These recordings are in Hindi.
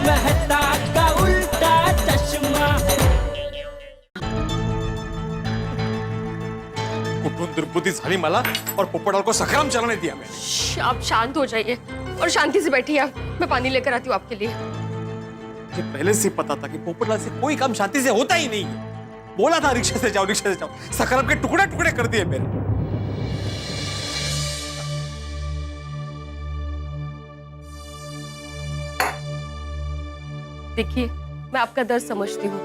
मेहता का उल्टा चश्मा है। कुठून दुर्बुद्धी झाली मला और पोपटलाल को सखाराम चलाने दिया मैंने। आप शांत हो जाइए और शांति से बैठिए। आप, मैं पानी लेकर आती हूँ आपके लिए। मुझे पहले से पता था कि पोपटलाल से कोई काम शांति से होता ही नहीं है। बोला था रिक्शा से जाओ, रिक्शा से जाओ, सखाराम के टुकड़े टुकड़े कर दिए मेरे। देखिए, मैं आपका दर्द समझती हूँ।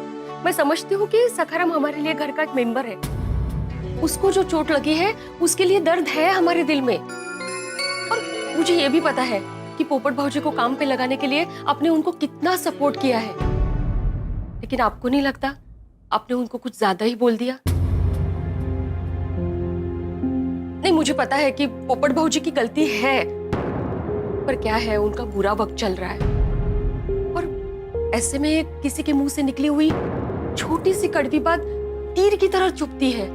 मैं समझती हूँ कि सखाराम हमारे लिए घर का एक मेंबर है। उसको जो चोट लगी है उसके लिए दर्द है हमारे दिल में। और मुझे ये भी पता है कि पोपट भाऊजी को काम पे लगाने के लिए आपने उनको कितना सपोर्ट किया है। लेकिन आपको नहीं लगता आपने उनको कुछ ज्यादा ही बोल दिया? नहीं, मुझे पता है कि पोपट भाऊजी की गलती है, पर क्या है, उनका बुरा वक्त चल रहा है और ऐसे में किसी के मुंह से निकली हुई छोटी सी कड़वी बात तीर की तरह चुभती है।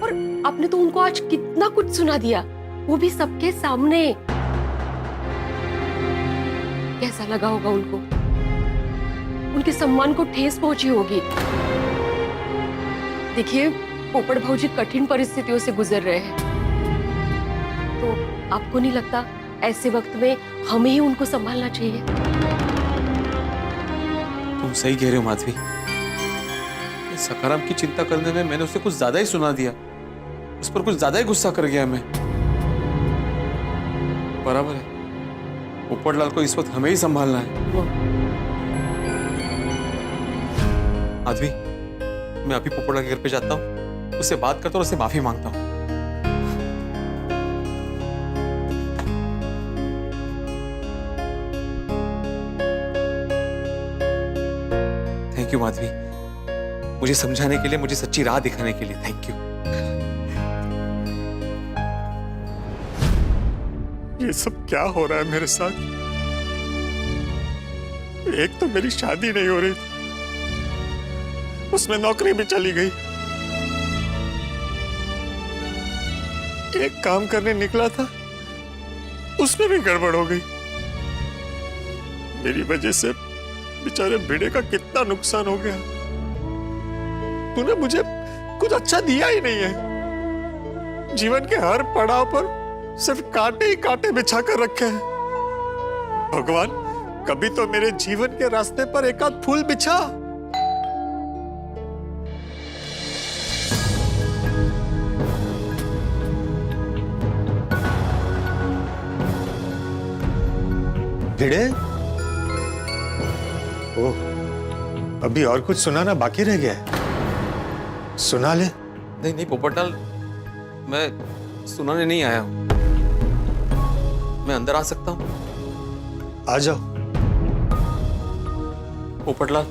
और आपने तो उनको आज कितना कुछ सुना दिया, वो भी सबके सामने। कैसा लगा होगा उनको? उनके सम्मान को ठेस पहुंची होगी। देखिए, पोपट भाऊजी कठिन परिस्थितियों से गुजर रहे हैं, तो आपको नहीं लगता ऐसे वक्त में हमें ही उनको संभालना चाहिए? तुम सही कह रहे हो माधवी। सखाराम की चिंता करने में मैंने उसे कुछ ज्यादा ही सुना दिया, उस पर कुछ ज्यादा ही गुस्सा कर गया मैं। बराबर है, पोपटलाल को इस वक्त हमें ही संभालना है। माधवी, मैं अभी पोपटलाल के घर पे जाता हूँ, उससे बात करता हूँ और उससे माफी मांगता हूँ। थैंक यू माधवी, मुझे समझाने के लिए, मुझे सच्ची राह दिखाने के लिए थैंक यू। ये सब क्या हो रहा है मेरे साथ? एक तो मेरी शादी नहीं हो रही थी, उसमें नौकरी भी चली गई। एक काम करने निकला था, उसमें भी गड़बड़ हो गई। मेरी वजह से बेचारे भिड़े का कितना नुकसान हो गया। तूने मुझे कुछ अच्छा दिया ही नहीं है। जीवन के हर पड़ाव पर सिर्फ कांटे ही कांटे बिछा कर रखे हैं। भगवान, कभी तो मेरे जीवन के रास्ते पर एक आध फूल बिछा। भिड़े, ओह, अभी और कुछ सुनाना बाकी रह गया है? सुना ले। नहीं नहीं पोपटलाल, मैं सुनाने नहीं आया हूं। मैं अंदर आ सकता हूं? आ जाओ। Popatlal,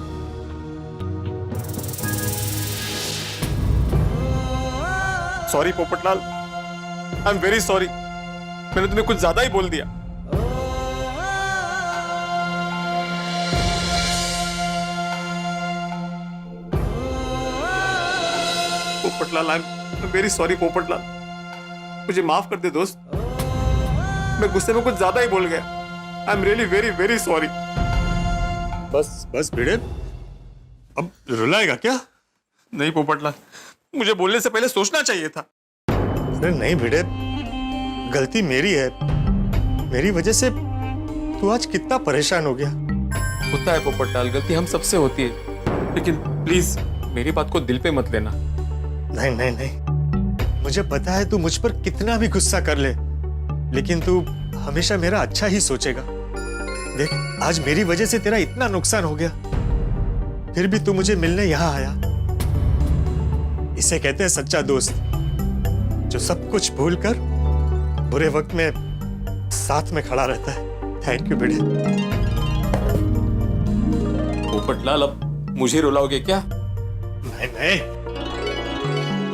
sorry Popatlal, I am very sorry. मैंने तुम्हें कुछ ज्यादा ही बोल दिया। Popatlal, I am very sorry Popatlal, मुझे माफ कर दे दोस्त। मैं गुस्से में कुछ ज्यादा ही बोल गया। I am really very very sorry. बस बस भिड़े, अब रुलाएगा क्या? नहीं पोपटलाल, मुझे बोलने से पहले सोचना चाहिए था। अरे नहीं भिड़े, गलती मेरी है। मेरी वजह से तू आज कितना परेशान हो गया। होता है पोपटलाल, गलती हम सबसे होती है, लेकिन प्लीज मेरी बात को दिल पे मत लेना। नहीं नहीं नहीं, मुझे पता है तू मुझ पर कितना भी गुस्सा कर ले, लेकिन तू हमेशा मेरा अच्छा ही सोचेगा। देख, आज मेरी वजह से तेरा इतना नुकसान हो गया, फिर भी तू मुझे मिलने यहां आया। इसे कहते हैं सच्चा दोस्त, जो सब कुछ भूलकर बुरे वक्त में साथ में खड़ा रहता है। थैंक यू बेटे। पोपटलाल, अब मुझे रुलाओगे क्या? नहीं नहीं,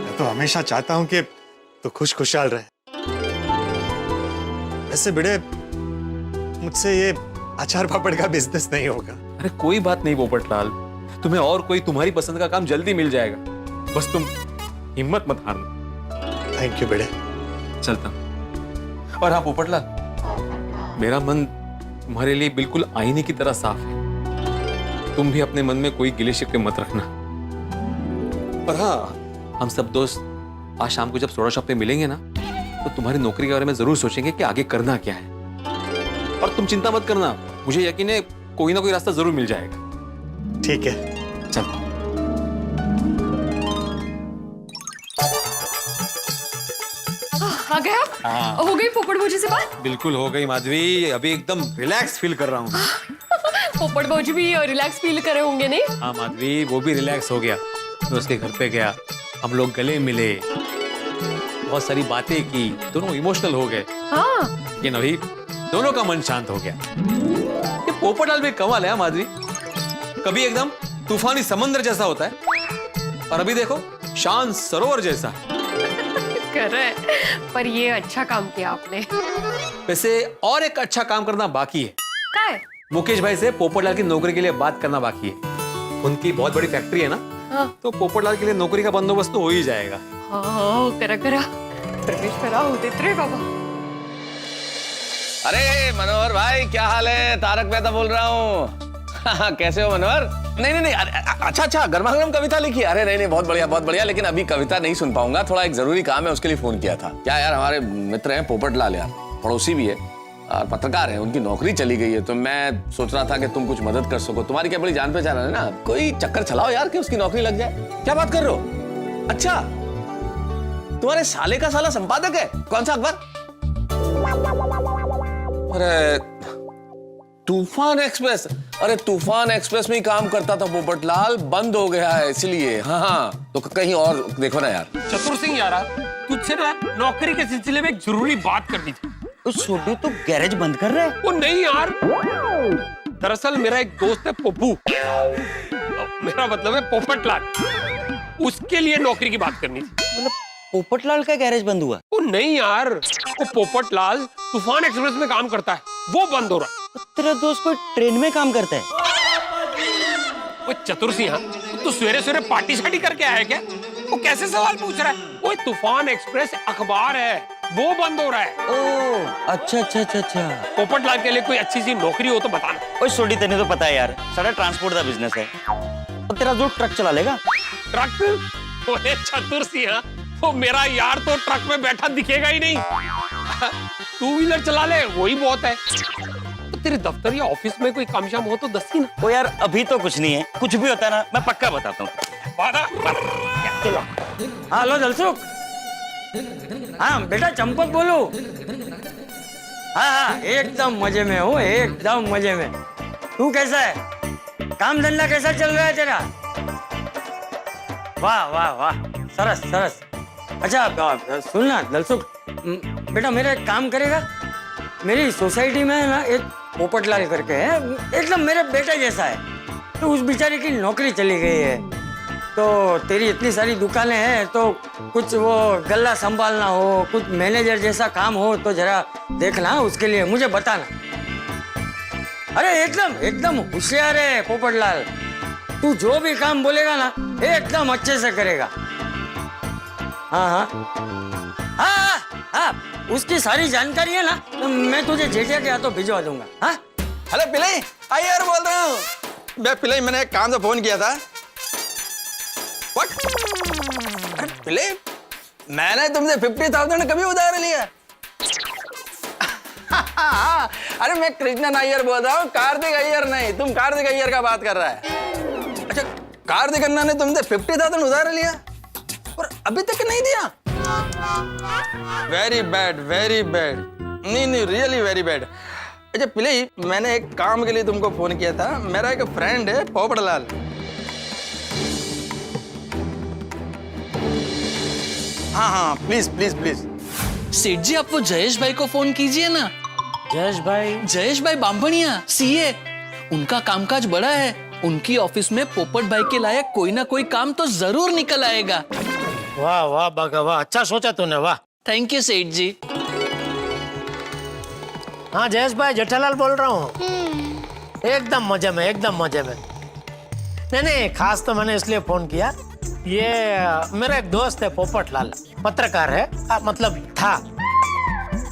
मैं तो हमेशा चाहता हूं कि तू खुशखुशाल रहे। वैसे बेटे, मुझसे ये अचार पापड़ का बिजनेस नहीं होगा। अरे कोई बात नहीं पोपटलाल, तुम्हें और कोई तुम्हारी पसंद का काम जल्दी मिल जाएगा, बस तुम हिम्मत मत हारना। थैंक यू बेटे। चलता हूं। और हाँ पोपटलाल, मेरा मन तुम्हारे लिए बिल्कुल आईने की तरह साफ है। तुम भी अपने मन में कोई गिले शिकवे मत रखना। पर हाँ, हम सब दोस्त आज शाम को जब सोडा शॉप पे मिलेंगे ना, तो तुम्हारी नौकरी के बारे में जरूर सोचेंगे कि आगे करना क्या है। और तुम चिंता मत करना, मुझे यकीन है कोई ना कोई रास्ता जरूर मिल जाएगा। ठीक है, चलो। आ गए आप? हाँ। हो गई पोपट भौजी से बात? बिल्कुल हो गई माधवी, अभी एकदम रिलैक्स फील कर रहा हूँ। पोपट भौजी भी रिलैक्स फील करे होंगे नहीं? हाँ माधवी, वो भी रिलैक्स हो गया। मैं उसके घर पे गया, हम लोग गले मिले, बहुत सारी बातें की, दोनों इमोशनल हो गए। हाँ। लेकिन अभी दोनों का मन शांत हो गया। ये पोपटलाल भी कमाल है माधवी, कभी एकदम तूफानी समंदर जैसा होता है और अभी देखो शांत सरोवर जैसा। कर रहे, पर ये अच्छा काम किया आपने। वैसे और एक अच्छा काम करना बाकी है। क्या है? मुकेश भाई से पोपटलाल की नौकरी के लिए बात करना बाकी है। उनकी बहुत बड़ी फैक्ट्री है ना, हाँ। तो पोपटलाल के लिए नौकरी का बंदोबस्त तो हो ही जाएगा। हाँ, करा करा परमेश्वरा होते रे बाबा। अरे मनोहर भाई, क्या हाल है? तारक मेहता बोल रहा हूँ। कैसे हो मनोहर? नहीं, अच्छा, गर्मा गर्म कविता लिखी? अरे नहीं, बहुत बढ़िया। लेकिन अभी कविता नहीं सुन पाऊंगा, थोड़ा एक जरूरी काम है, उसके लिए फोन किया था। क्या यार, हमारे मित्र हैं पोपटलाल यार, पड़ोसी भी है और पत्रकार है, उनकी नौकरी चली गई है, तो मैं सोच रहा था कि तुम कुछ मदद कर सको। तुम्हारी क्या बड़ी जान पहचान है ना, कोई चक्कर चलाओ यार कि उसकी नौकरी लग जाए। क्या बात कर रहे हो? अच्छा, तुम्हारे साले का साला संपादक है? कौन सा अखबार? अरे तूफान एक्सप्रेस। अरे तूफान एक्सप्रेस में ही काम करता था पोपटलाल, बंद हो गया है इसलिए। हाँ, तो कहीं और देखो ना यार। चतुर सिंह यार, तुझसे ना नौकरी के सिलसिले में एक जरूरी बात करनी थी। तो सोडू तो गैरेज बंद कर रहे हैं? वो नहीं यार, दरअसल मेरा एक दोस्त है पप्पू, मेरा मतलब है पोपटलाल, उसके लिए नौकरी की बात करनी थी। मतलब पोपटलाल का गैरेज बंद हुआ? वो नहीं यार, वो पोपटलाल तूफान एक्सप्रेस में काम करता है, वो बंद हो रहा है। तेरा दोस्त कोई ट्रेन में काम करता है? वो चतुर सिंह, तू सवेरे सवेरे पार्टी शार्टी करके आया क्या? वो कैसे सवाल पूछ रहा है? वो तूफान एक्सप्रेस अखबार है, वो बंद हो रहा है। ओह, अच्छा। पोपटलाल के लिए कोई अच्छी सी नौकरी हो तो बताना। ओए सोडी, तेने तो पता है यार, सारा ट्रांसपोर्ट का बिजनेस है। तो तेरा दोस्त ट्रक चला लेगा? ट्रक? ओए चतुर सिंह, वो मेरा यार तो ट्रक में बैठा दिखेगा ही नहीं। टू व्हीलर चला ले, वही बहुत है। तो तेरे दफ्तर या ऑफिस में कोई काम शाम हो तो दस ही ना। ओ यार, अभी तो कुछ नहीं है, कुछ भी होता है ना मैं पक्का बताता हूँ। हाँ, हेलो दलसुख। हाँ बेटा, चंपक बोलो। हाँ, एकदम मजे में हूँ, एकदम मजे में। तू कैसा है? काम धंधा कैसा चल रहा है तेरा? वाह, सरस। अच्छा सुन ना दलसुख, बेटा मेरा एक काम करेगा? मेरी सोसाइटी में ना एक पोपटलाल करके है, एकदम मेरे बेटे जैसा है, तो उस बेचारे की नौकरी चली गई है। तो तेरी इतनी सारी दुकानें हैं, तो कुछ वो गल्ला संभालना हो, कुछ मैनेजर जैसा काम हो तो जरा देखना, उसके लिए मुझे बताना। अरे एकदम होशियार है पोपटलाल, तू जो भी काम बोलेगा ना एकदम अच्छे से करेगा। हाँ, उसकी सारी जानकारी है ना, मैं तुझे जेठिया के हाथों भिजवा दूंगा। हाँ, हेलो पिलाई, आई यार बोल रहा हूँ। मैं पिलाई, मैंने एक काम से फोन किया था। What? अरे पिलाई, मैंने तुमसे 50,000 कभी उधार लिया? अरे मैं कृष्णा नायर बोल रहा हूँ, कार्तिक अय्यर नहीं। तुम कार्तिक अय्यर का बात कर रहा है। अच्छा, कार्तिक अन्ना ने तुमसे 50,000 उधार लिया और अभी तक नहीं दिया? Very bad. नहीं, रियली वेरी बैड। अच्छा पिलाई, मैंने एक काम के लिए तुमको फोन किया था। मेरा एक फ्रेंड है पोपटलाल। हाँ, प्लीज। सेठ जी, आप वो जयेश भाई को फोन कीजिए ना। जयेश भाई बांभणिया, सीए। उनका कामकाज बड़ा है, उनकी ऑफिस में पोपट भाई के लायक कोई ना कोई काम तो जरूर निकल आएगा। वाह बागा वाह, अच्छा सोचा तूने, वाह। थैंक यू सेठ जी। हाँ जयेश भाई, जेठालाल बोल रहा हूँ। एकदम मजे में। नहीं, खास तो मैंने इसलिए फोन किया, ये मेरा एक दोस्त है पोपटलाल, पत्रकार है, मतलब था।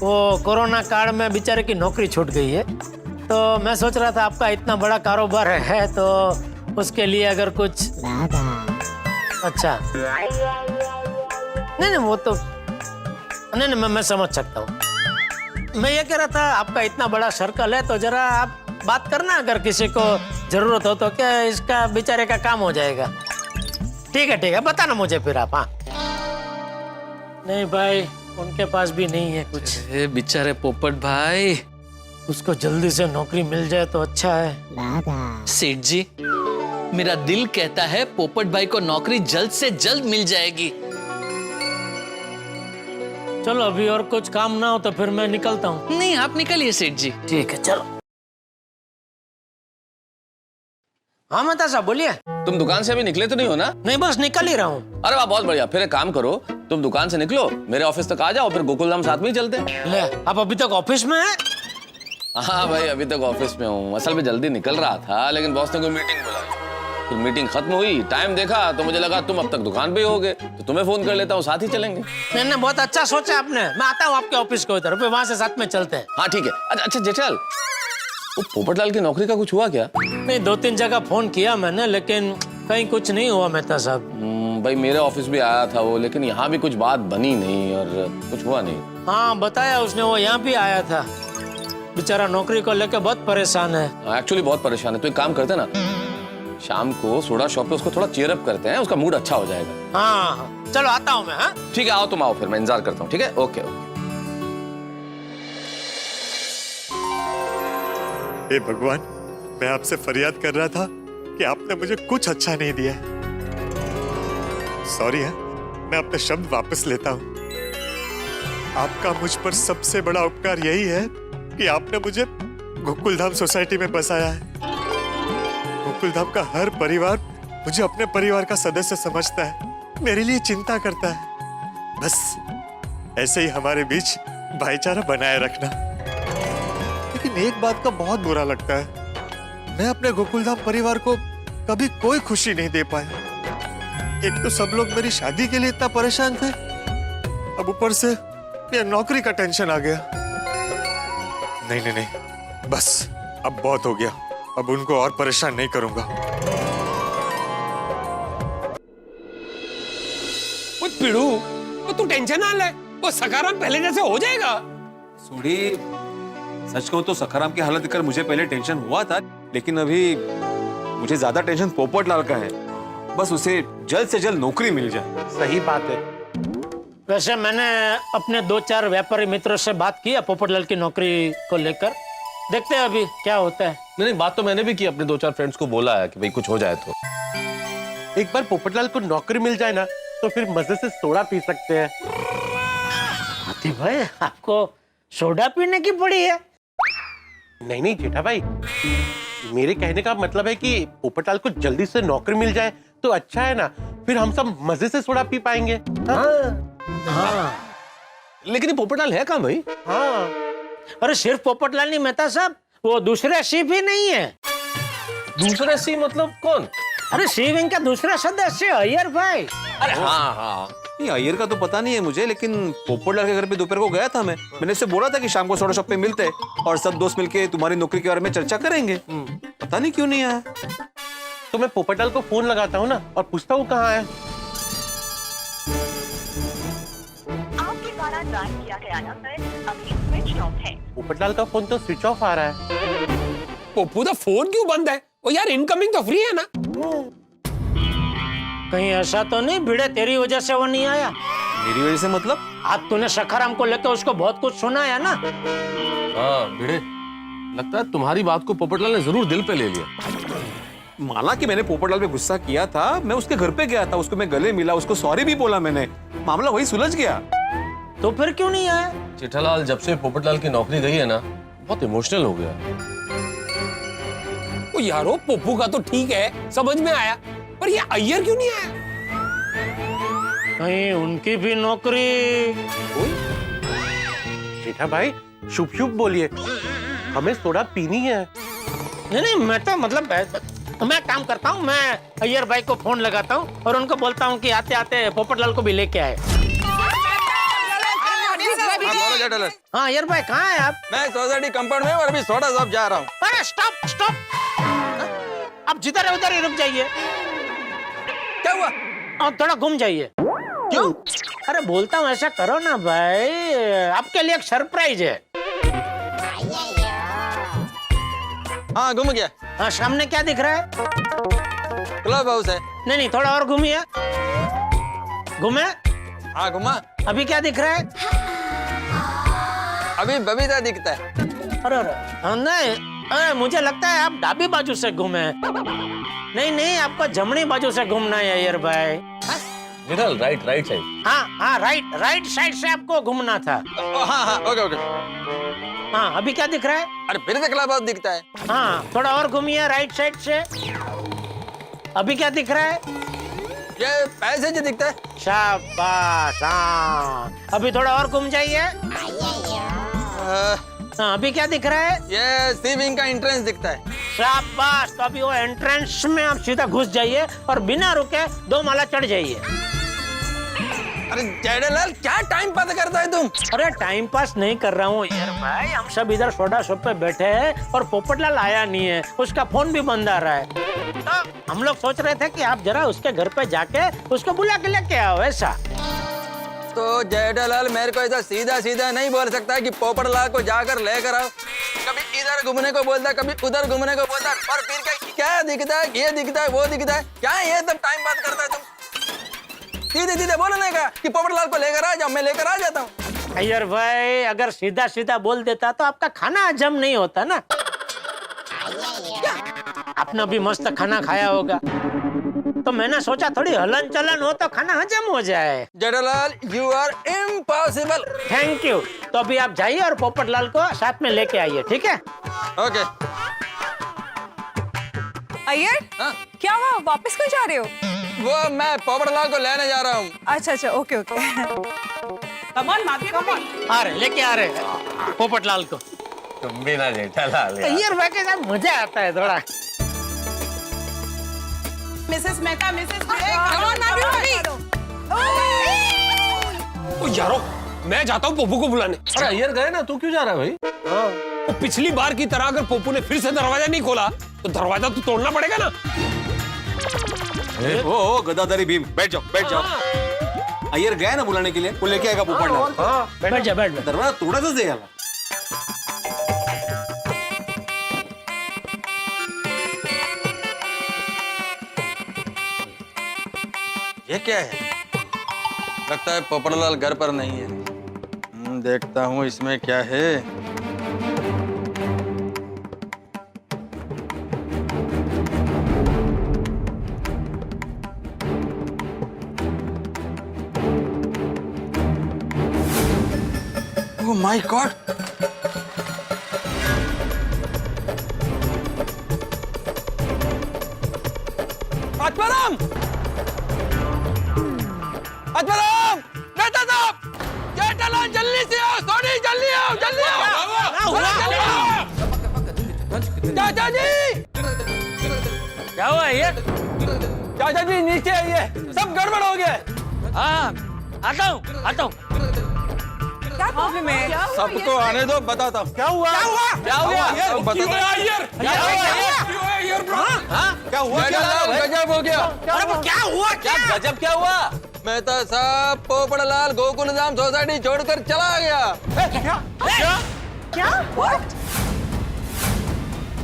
वो कोरोना काल में बेचारे की नौकरी छूट गई है, तो मैं सोच रहा था आपका इतना बड़ा कारोबार है तो उसके लिए अगर कुछ अच्छा नहीं वो तो नहीं मैं समझ सकता हूँ। मैं ये कह रहा था आपका इतना बड़ा सर्कल है तो जरा आप बात करना, अगर किसी को जरूरत हो तो क्या इसका बेचारे का काम हो जाएगा। ठीक है बताना मुझे फिर आप। हाँ नहीं भाई उनके पास भी नहीं है कुछ। अरे बेचारे पोपट भाई, उसको जल्दी से नौकरी मिल जाए तो अच्छा है। सेठ जी, मेरा दिल कहता है पोपट भाई को नौकरी जल्द से जल्द मिल जाएगी। चलो अभी और कुछ काम ना हो तो फिर मैं निकलता हूँ। नहीं आप निकलिए सेठ जी। ठीक है चलो। हाँ मेहता साहब बोलिए। तुम दुकान से अभी निकले तो नहीं हो ना? नहीं बस निकल ही रहा हूँ। अरे वाह बहुत बढ़िया। फिर एक काम करो, तुम दुकान से निकलो, मेरे ऑफिस तक आ जाओ, फिर गोकुलधाम साथ में ही चलते हैं। ले आप अभी तक ऑफिस में हैं? हाँ भाई अभी तक ऑफिस में हूँ। असल में जल्दी निकल रहा था लेकिन बॉस ने कोई मीटिंग बुलाई, फिर मीटिंग खत्म हुई, टाइम देखा तो मुझे लगा तुम अब तक दुकान पे ही होगे तो तुम्हें फोन कर लेता हूँ, साथ ही चलेंगे। नहीं बहुत अच्छा सोचा आपने। मैं आता हूँ आपके ऑफिस को इधर, फिर वहाँ से साथ में चलते हैं। हाँ ठीक है। अच्छा जेठल, वो पोपटलाल की नौकरी का कुछ हुआ क्या? नहीं 2-3 जगह फोन किया मैंने लेकिन कहीं कुछ नहीं हुआ मेहता साहब। भाई मेरे ऑफिस भी आया था वो, लेकिन यहाँ भी कुछ बात बनी नहीं और कुछ हुआ नहीं। हाँ बताया उसने, वो यहाँ भी आया था। बेचारा नौकरी को लेकर बहुत परेशान है। एक्चुअली बहुत परेशान है। तो एक काम करते ना, शाम को सोडा शॉप पे उसको थोड़ा चीयर अप करते हैं, उसका मूड अच्छा हो जाएगा। हाँ चलो आता हूँ मैं। हाँ ठीक है आओ, तुम आओ, फिर मैं इंतजार करता हूँ। ठीक है ओके। हे भगवान, मैं आपसे फरियाद कर रहा था कि आपने मुझे कुछ अच्छा नहीं दिया। सॉरी है, मैं अपने शब्द वापस लेता हूँ। आपका मुझ पर सबसे बड़ा उपकार यही है कि आपने मुझे गोकुलधाम सोसाइटी में बसाया है। गोकुलधाम का हर परिवार मुझे अपने परिवार का सदस्य समझता है, मेरे लिए चिंता करता है। बस ऐसे ही हमारे बीच भाईचारा बनाए रखना। लेकिन एक बात का बहुत बुरा लगता है, मैं अपने गोकुलधाम परिवार को कभी कोई खुशी नहीं दे पाया। एक तो सब लोग मेरी शादी के लिए इतना परेशान थे, अब ऊपर से ये नौकरी का टेंशन आ गया। नहीं, बस अब बहुत हो गया, अब उनको और परेशान नहीं करूंगा। वो पिड़ू, वो तू टेंशन ना ले, वो सकाराम पहले जैसे हो जाएगा। सूरी, सच कहूं तो सखाराम की हालत देखकर मुझे पहले टेंशन हुआ था, लेकिन अभी मुझे ज्यादा टेंशन पोपटलाल का है। बस उसे जल्द से जल्द नौकरी मिल जाए। सही बात है। वैसे मैंने अपने 2-4 व्यापारी मित्रों से बात की पोपटलाल की नौकरी को लेकर, देखते हैं अभी क्या होता है। नहीं बात तो मैंने भी की, अपने 2-4 फ्रेंड्स को बोला है कि भाई कुछ हो जाए तो। एक बार पोपटलाल को नौकरी मिल जाए ना तो फिर मजे से सोडा पी सकते हैं। हाथी भाई आपको सोडा पीने की पड़ी है? नहीं जेठा भाई, मेरे कहने का मतलब है कि पोपटलाल को जल्दी से नौकरी मिल जाए तो अच्छा है ना, फिर हम सब मजे से सोडा पी पाएंगे। हाँ। लेकिन ये पोपटलाल है कहाँ भाई? हाँ अरे सिर्फ पोपटलाल नहीं मेहता साहब, वो दूसरे शिव ही नहीं है। दूसरा सी मतलब कौन? अरे शिव विंग का दूसरा सदस्य अय्यर भाई। अरे हाँ। ये अय्यर का तो पता नहीं है मुझे, लेकिन पोपटलाल के घर पे दोपहर को गया था मैंने उससे बोला था कि शाम को सोडा शॉप पे मिलते हैं और सब दोस्त मिलके तुम्हारी नौकरी के बारे में चर्चा करेंगे। पता नहीं क्यों नहीं आया। तो मैं पोपटलाल को फोन लगाता हूँ ना और पूछता हूँ कहाँ है। आपके द्वारा डायल किया गया नंबर अभी स्विच ऑफ है। पोपटलाल का फोन तो स्विच ऑफ आ रहा है। पप्पू दा फोन क्यों बंद है? वो यार इनकमिंग तो फ्री है ना। कहीं ऐसा तो नहीं भिड़े तेरी वजह से वो नहीं आया? मेरी वजह से मतलब? आज तूने सखाराम को लेकर उसको बहुत कुछ सुनाया ना। हाँ भिड़े, लगता है तुम्हारी बात को पोपटलाल ने जरूर दिल पे ले लिया। माना कि मैंने पोपटलाल पे गुस्सा किया था, मैं उसके घर पे गया था, उसको मैं गले मिला, उसको सॉरी भी बोला मैंने, मामला वही सुलझ गया। तो फिर क्यों नहीं आया? जेठालाल जब से पोपटलाल की नौकरी गई है ना, बहुत इमोशनल हो गया। वो यारो पप्पू का तो ठीक है, समझ में आया, पर ये अय्यर क्यों नहीं आया? कहीं उनकी भी नौकरी? जेठा भाई शुभ शुभ बोलिए, हमें सोडा पीनी है। नहीं मैं तो मतलब मैं काम करता हूँ, मैं अय्यर भाई को फोन लगाता हूँ और उनको बोलता हूँ कि आते आते पोपटलाल को भी लेके आए। बोलो जेठालाल। हाँ अय्यर भाई कहाँ है आप? मैं सोसाइटी कंपाउंड में और अभी सोडा शॉप जा रहा हूँ। अरे स्टॉप स्टॉप, आप जिधर है उधर ही रुक जाइए। क्या हुआ? और थोड़ा घूम जाइए। क्यों? अरे बोलता हूँ ऐसा करो ना भाई, आपके लिए एक सरप्राइज है। हाँ घूम गया। हाँ सामने क्या दिख रहा है? क्लब हाउस है। नहीं नहीं, थोड़ा और घूमिए। घूमे। हाँ घुमा। अभी क्या दिख रहा है? अभी बबीता दिखता है। अरे नहीं, अरे मुझे लगता है आप डाबी बाजू से घूमे। नहीं नहीं, आपको जमनी बाजू से घूमना है अय्यर भाई। Jethalal right side. हाँ राइट साइड से आपको घूमना था। हाँ हाँ ओके। हाँ अभी क्या दिख रहा है? अरे फिर से क्लब हाउस दिखता है। हाँ थोड़ा और घूमिए राइट साइड से। अभी क्या दिख रहा है? ये पैसेज दिखता है। शाबाश। हाँ अभी थोड़ा और घूम जाइए। हाँ अभी क्या दिख रहा है? ये सी विंग का एंट्रेंस दिखता है। शाबाश। तो अभी वो एंट्रेंस में आप सीधा घुस जाइए और बिना रुके 2 माला चढ़ जाइए। अरे जेठालाल क्या टाइम पास करता है तुम? अरे टाइम पास नहीं कर रहा हूँ यार भाई, हम सब इधर सोडा शॉप पे बैठे हैं और पोपटलाल आया नहीं है, उसका फोन भी बंद आ रहा है। तो हम लोग सोच रहे थे कि आप जरा उसके घर पे जाके उसको बुला के लेके आओ ऐसा। तो जेठालाल मेरे को ऐसा सीधा सीधा नहीं बोल सकता कि पोपटलाल को जाकर लेकर आओ। कभी इधर घूमने को बोलता, कभी उधर घूमने को बोलता, और फिर क्या दिखता है, ये दिखता है, वो दिखता है, क्या ये सब टाइम पास करता है तुम? सीधे सीधे बोलने का कि पोपटलाल को लेकर आ जाओ, मैं लेकर आ जाता हूँ। अय्यर भाई अगर सीधा सीधा बोल देता तो आपका खाना हजम नहीं होता ना। आपने भी मस्त खाना खाया होगा, तो मैंने सोचा थोड़ी हलन चलन हो तो खाना हजम हो जाए। Jethalal you are impossible. Thank you. तो अभी आप जाइए और पोपटलाल को साथ में लेके आइए, ठीक है? ओके। अय्यर हाँ? क्या हुआ, वापस क्यों जा रहे हो? वो मैं पोपटलाल को लेने जा रहा हूँ। अच्छा ओके कमान माफी कमान। आ रहे लेके आ रहे पोपटलाल को। तुम भी ना जेठालाल यार। अय्यर भाई के साथ मजा आता है थोड़ा। मिसेस मेहता कमान माफी। ओ यारो, मैं जाता हूँ पोपू को बुलाने। अरे अय्यर गए ना, तू क्यों जा रहा है भाई? वो पिछली बार की तरह अगर पोपू ने फिर से दरवाजा नहीं खोला तो दरवाजा तो तोड़ना पड़ेगा ना। ओ गदाधारी भीम, बैठ जाओ। अय्यर गया ना बुलाने के लिए, वो लेके आएगा पोपटलाल। बैठ जा। दरवाजा तोड़ा तो देगा। ये क्या है? लगता है पोपटलाल घर पर नहीं है। देखता हूँ इसमें क्या है। Oh my God, Atmaram, Atmaram, बेटा साहब, जेठालाल जल्दी से आओ, सोनी जल्दी आओ, जल्दी आओ। चाचा जी, क्या हुआ ये? चाचा जी नीचे आइए, सब गड़बड़ हो गया। हाँ आता हूँ। क्या प्रॉब्लम है? सबको आने दो, बताता हूँ। क्या हुआ? क्या हो गया? सब बताता हूँ। जेठालाल गजब हो गया। क्या हुआ? क्या गजब क्या हुआ? मेहता साहब पोपटलाल गोकुल धाम सोसाइटी छोड़कर चला गया। क्या? What?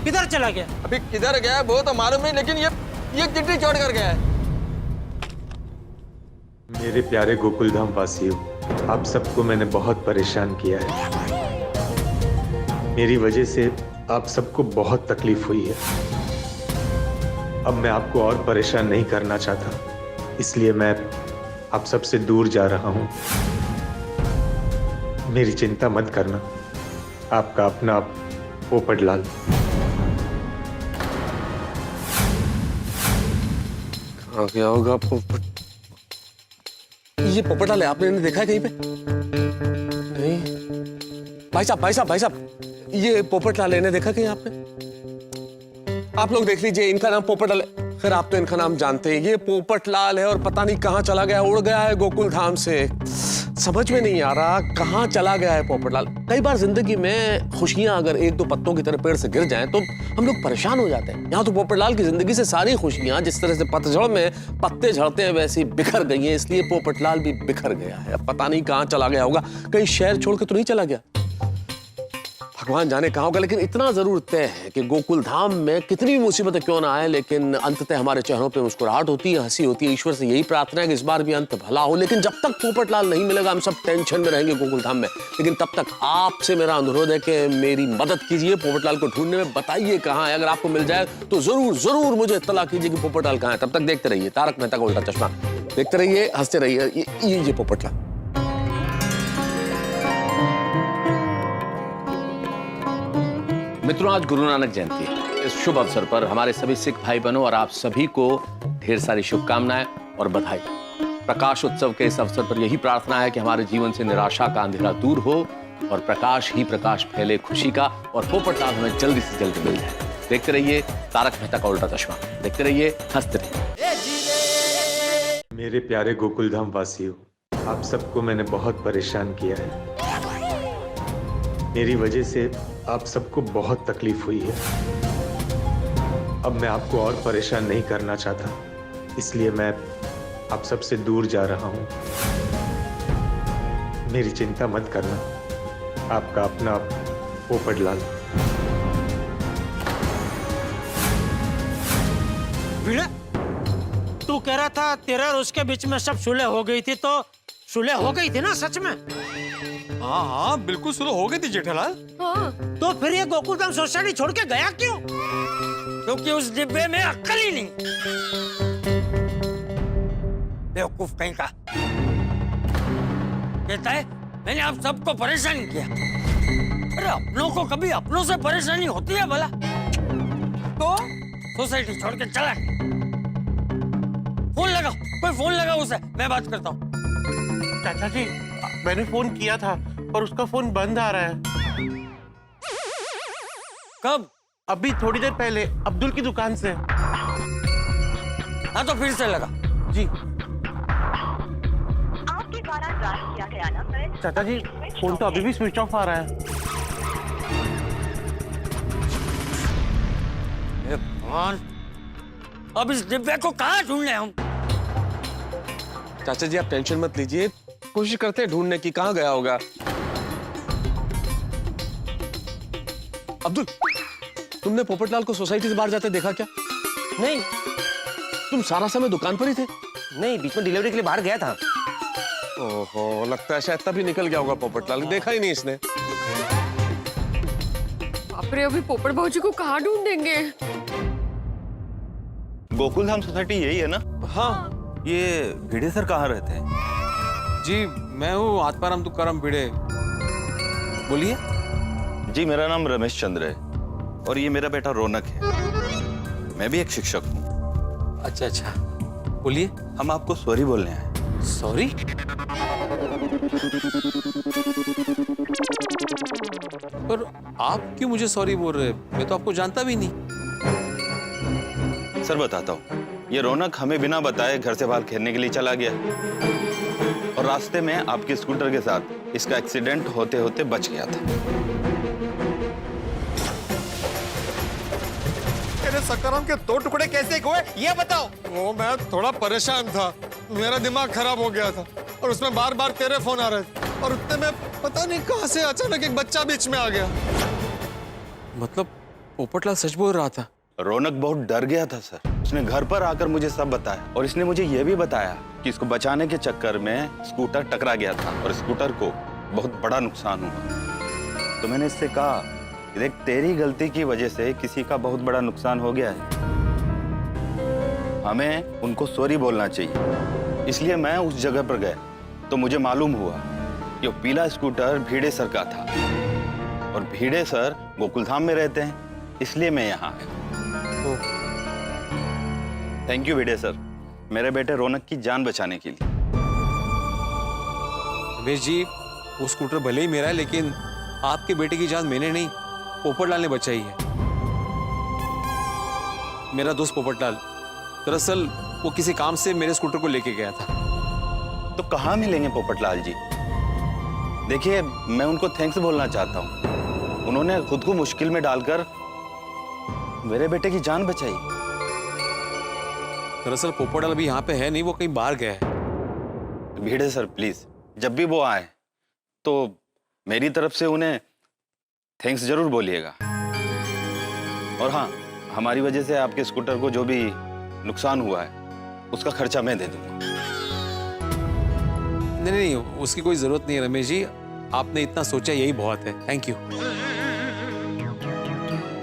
किधर चला गया? अभी किधर गया वो तो मालूम नहीं, लेकिन ये चिट्ठी छोड़कर गया है। मेरे प्यारे गोकुलधाम वासियों, आप सबको मैंने बहुत परेशान किया है। मेरी वजह से आप सबको बहुत तकलीफ हुई है। अब मैं आपको और परेशान नहीं करना चाहता, इसलिए मैं आप सबसे दूर जा रहा हूं। मेरी चिंता मत करना। आपका अपना पोपटलाल। कहाँ गया होगा पोपट? ये पोपटलाल है, आपने इन्हें देखा है कहीं पे? नहीं। भाई साहब, ये पोपटलाल है, इन्हें देखा कहीं आपने? आप लोग देख लीजिए, इनका नाम पोपटलाल है। खैर आप तो इनका नाम जानते हैं, ये पोपटलाल है और पता नहीं कहाँ चला गया, उड़ गया है गोकुल धाम से। समझ में नहीं आ रहा कहाँ चला गया है पोपटलाल। कई बार जिंदगी में खुशियां अगर एक दो पत्तों की तरह पेड़ से गिर जाएं तो हम लोग परेशान हो जाते हैं। यहाँ तो पोपटलाल की जिंदगी से सारी खुशियां जिस तरह से पतझड़ में पत्ते झड़ते हैं वैसे ही बिखर गई हैं, इसलिए पोपटलाल भी बिखर गया है। अब पता नहीं कहाँ चला गया होगा, कहीं शहर छोड़ के तो नहीं चला गया, भगवान जाने कहाँ होगा। लेकिन इतना जरूर तय है कि गोकुल धाम में कितनी भी मुसीबतें क्यों ना आए, लेकिन अंततः हमारे चेहरों पे मुस्कुराहट होती है, हंसी होती है। ईश्वर से यही प्रार्थना है कि इस बार भी अंत भला हो। लेकिन जब तक पोपटलाल नहीं मिलेगा हम सब टेंशन में रहेंगे गोकुल धाम में। लेकिन तब तक आपसे मेरा अनुरोध है कि मेरी मदद कीजिए, पोपटलाल को ढूंढने में बताइए कहाँ है। अगर आपको मिल जाए तो जरूर जरूर मुझे इत्तला कीजिए कि पोपटलाल कहाँ है। तब तक देखते रहिए तारक मेहता का उल्टा चश्मा, देखते रहिए, हंसते रहिए। ये पोपटलाल। मित्रों, आज गुरु नानक जयंती है। इस शुभ अवसर पर हमारे सभी सिख भाई बहनों और आप सभी को ढेर सारी शुभकामनाएं और बधाई। प्रकाश उत्सव के इस अवसर पर यही प्रार्थना है कि हमारे जीवन से निराशा का अंधेरा दूर हो और प्रकाश ही प्रकाश फैले खुशी का, और पोपटलाल हमें जल्दी से जल्दी मिल जाए। देखते रहिए तारक मेहता का उल्टा चश्मा, देखते रहिए, हंसते रहिए। मेरे प्यारे गोकुलधाम वासियों, आप सबको मैंने बहुत परेशान किया है। मेरी वजह से आप सबको बहुत तकलीफ हुई है। अब मैं आपको और परेशान नहीं करना चाहता, इसलिए मैं आप सबसे दूर जा रहा हूं। मेरी चिंता मत करना, आपका अपना पोपटलाल। भिड़े, तू कह रहा था तेरा और उसके बीच में सब सुलह हो गई थी, तो सुलह हो गई थी ना सच में? हाँ हाँ बिल्कुल सुलह हो गई थी जेठालाल। हाँ। तो फिर ये गोकुलधाम सोसाइटी छोड़ के गया क्यों? क्योंकि उस डिब्बे में अक्ल ही नहीं। बेवकूफ कहीं का। कहता है मैंने आप सबको परेशान किया। अरे अपनों को कभी अपनों से परेशानी होती है भला? तो सोसाइटी छोड़ के चला। फोन लगाओ, कोई फोन लगाओ उसे, मैं बात करता हूँ। चाचा जी, मैंने फोन किया था पर उसका फोन बंद आ रहा है। कब? अभी थोड़ी देर पहले अब्दुल की दुकान से। हाँ तो फिर से लगा। जी आपके द्वारा डायल किया गया नंबर। चाचा जी, फोन तो अभी भी स्विच ऑफ आ रहा है। भगवान, अब इस डिब्बे को कहाँ ढूंढने हम? चाचा जी आप टेंशन मत लीजिए, कोशिश करते हैं ढूंढने की, कहाँ गया होगा। अब्दुल, तुमने पोपटलाल को सोसाइटी से बाहर जाते देखा क्या? नहीं तुम सारा समय दुकान पर ही थे? नहीं, बीच में डिलीवरी के लिए बाहर गया था। ओहो, लगता है शायद तभी निकल गया होगा पोपटलाल, देखा ही नहीं इसने। बाप रे, अभी पोपट भाऊजी को कहाँ ढूंढेंगे? गोकुलधाम सोसाइटी यही है ना? हाँ। ये भिड़े सर कहाँ रहते हैं? जी मैं हूँ आत्माराम तुकाराम भिड़े, बोलिए। जी मेरा नाम रमेश चंद्र है और ये मेरा बेटा रौनक है। मैं भी एक शिक्षक हूँ। अच्छा अच्छा, बोलिए। हम आपको सॉरी बोलने आए। सॉरी? पर आप क्यों मुझे सॉरी बोल रहे हैं? मैं तो आपको जानता भी नहीं। सर बताता हूँ, ये रौनक हमें बिना बताए घर से बाहर खेलने के लिए चला गया और रास्ते में आपके स्कूटर के साथ इसका एक्सीडेंट होते होते बच गया था। तेरे सकाराम के 2 टुकड़े कैसे हुए ये बताओ। वो मैं थोड़ा परेशान था, मेरा दिमाग खराब हो गया था और उसमें बार बार तेरे फोन आ रहे थे और उतने में पता नहीं कहां से अचानक एक बच्चा बीच में आ गया। मतलब पोपटलाल सच बोल रहा था? रौनक बहुत डर गया था सर। उसने घर पर आकर मुझे सब बताया और इसने मुझे यह भी बताया कि इसको बचाने के चक्कर में स्कूटर टकरा गया था और स्कूटर को बहुत बड़ा नुकसान हुआ। तो मैंने इससे कहा कि देख, तेरी गलती की वजह से किसी का बहुत बड़ा नुकसान हो गया है, हमें उनको सॉरी बोलना चाहिए। इसलिए मैं उस जगह पर गया तो मुझे मालूम हुआ कि वो पीला स्कूटर भिड़े सर का था और भिड़े सर गोकुलधाम में रहते हैं, इसलिए मैं यहाँ आया। थैंक यू भिड़े सर, मेरे बेटे रौनक की जान बचाने के लिए। रमेश जी, वो स्कूटर भले ही मेरा है लेकिन आपके बेटे की जान मैंने नहीं, पोपटलाल ने बचाई है। मेरा दोस्त पोपटलाल, दरअसल वो किसी काम से मेरे स्कूटर को लेके गया था। तो कहाँ मिलेंगे पोपटलाल जी? देखिए, मैं उनको थैंक्स बोलना चाहता हूँ। उन्होंने खुद को मुश्किल में डालकर मेरे बेटे की जान बचाई। दरअसल पोपटलाल अभी यहाँ पे है नहीं, वो कहीं बाहर गया है। भिड़े सर प्लीज, जब भी वो आए तो मेरी तरफ से उन्हें थैंक्स जरूर बोलिएगा। और हाँ, हमारी वजह से आपके स्कूटर को जो भी नुकसान हुआ है उसका खर्चा मैं दे दूंगा। नहीं, उसकी कोई जरूरत नहीं है रमेश जी, आपने इतना सोचा यही बहुत है। Thank you.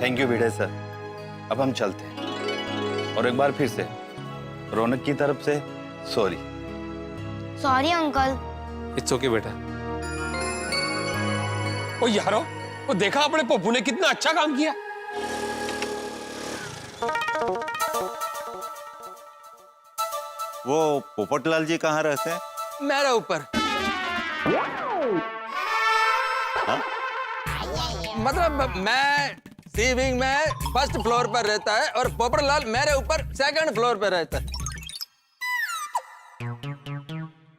Thank you Bhide sir. अब हम चलते हैं। और एक बार फिर से रौनक की तरफ से sorry. Sorry uncle. It's okay बेटा। ओ यारो, वो देखा अपने पप्पू ने कितना अच्छा काम किया। वो पोपटलाल जी कहाँ रहते हैं? मेरे ऊपर। मतलब मैं सी विंग में फर्स्ट फ्लोर पर रहता है और पोपटलाल मेरे ऊपर सेकंड फ्लोर पर रहता है।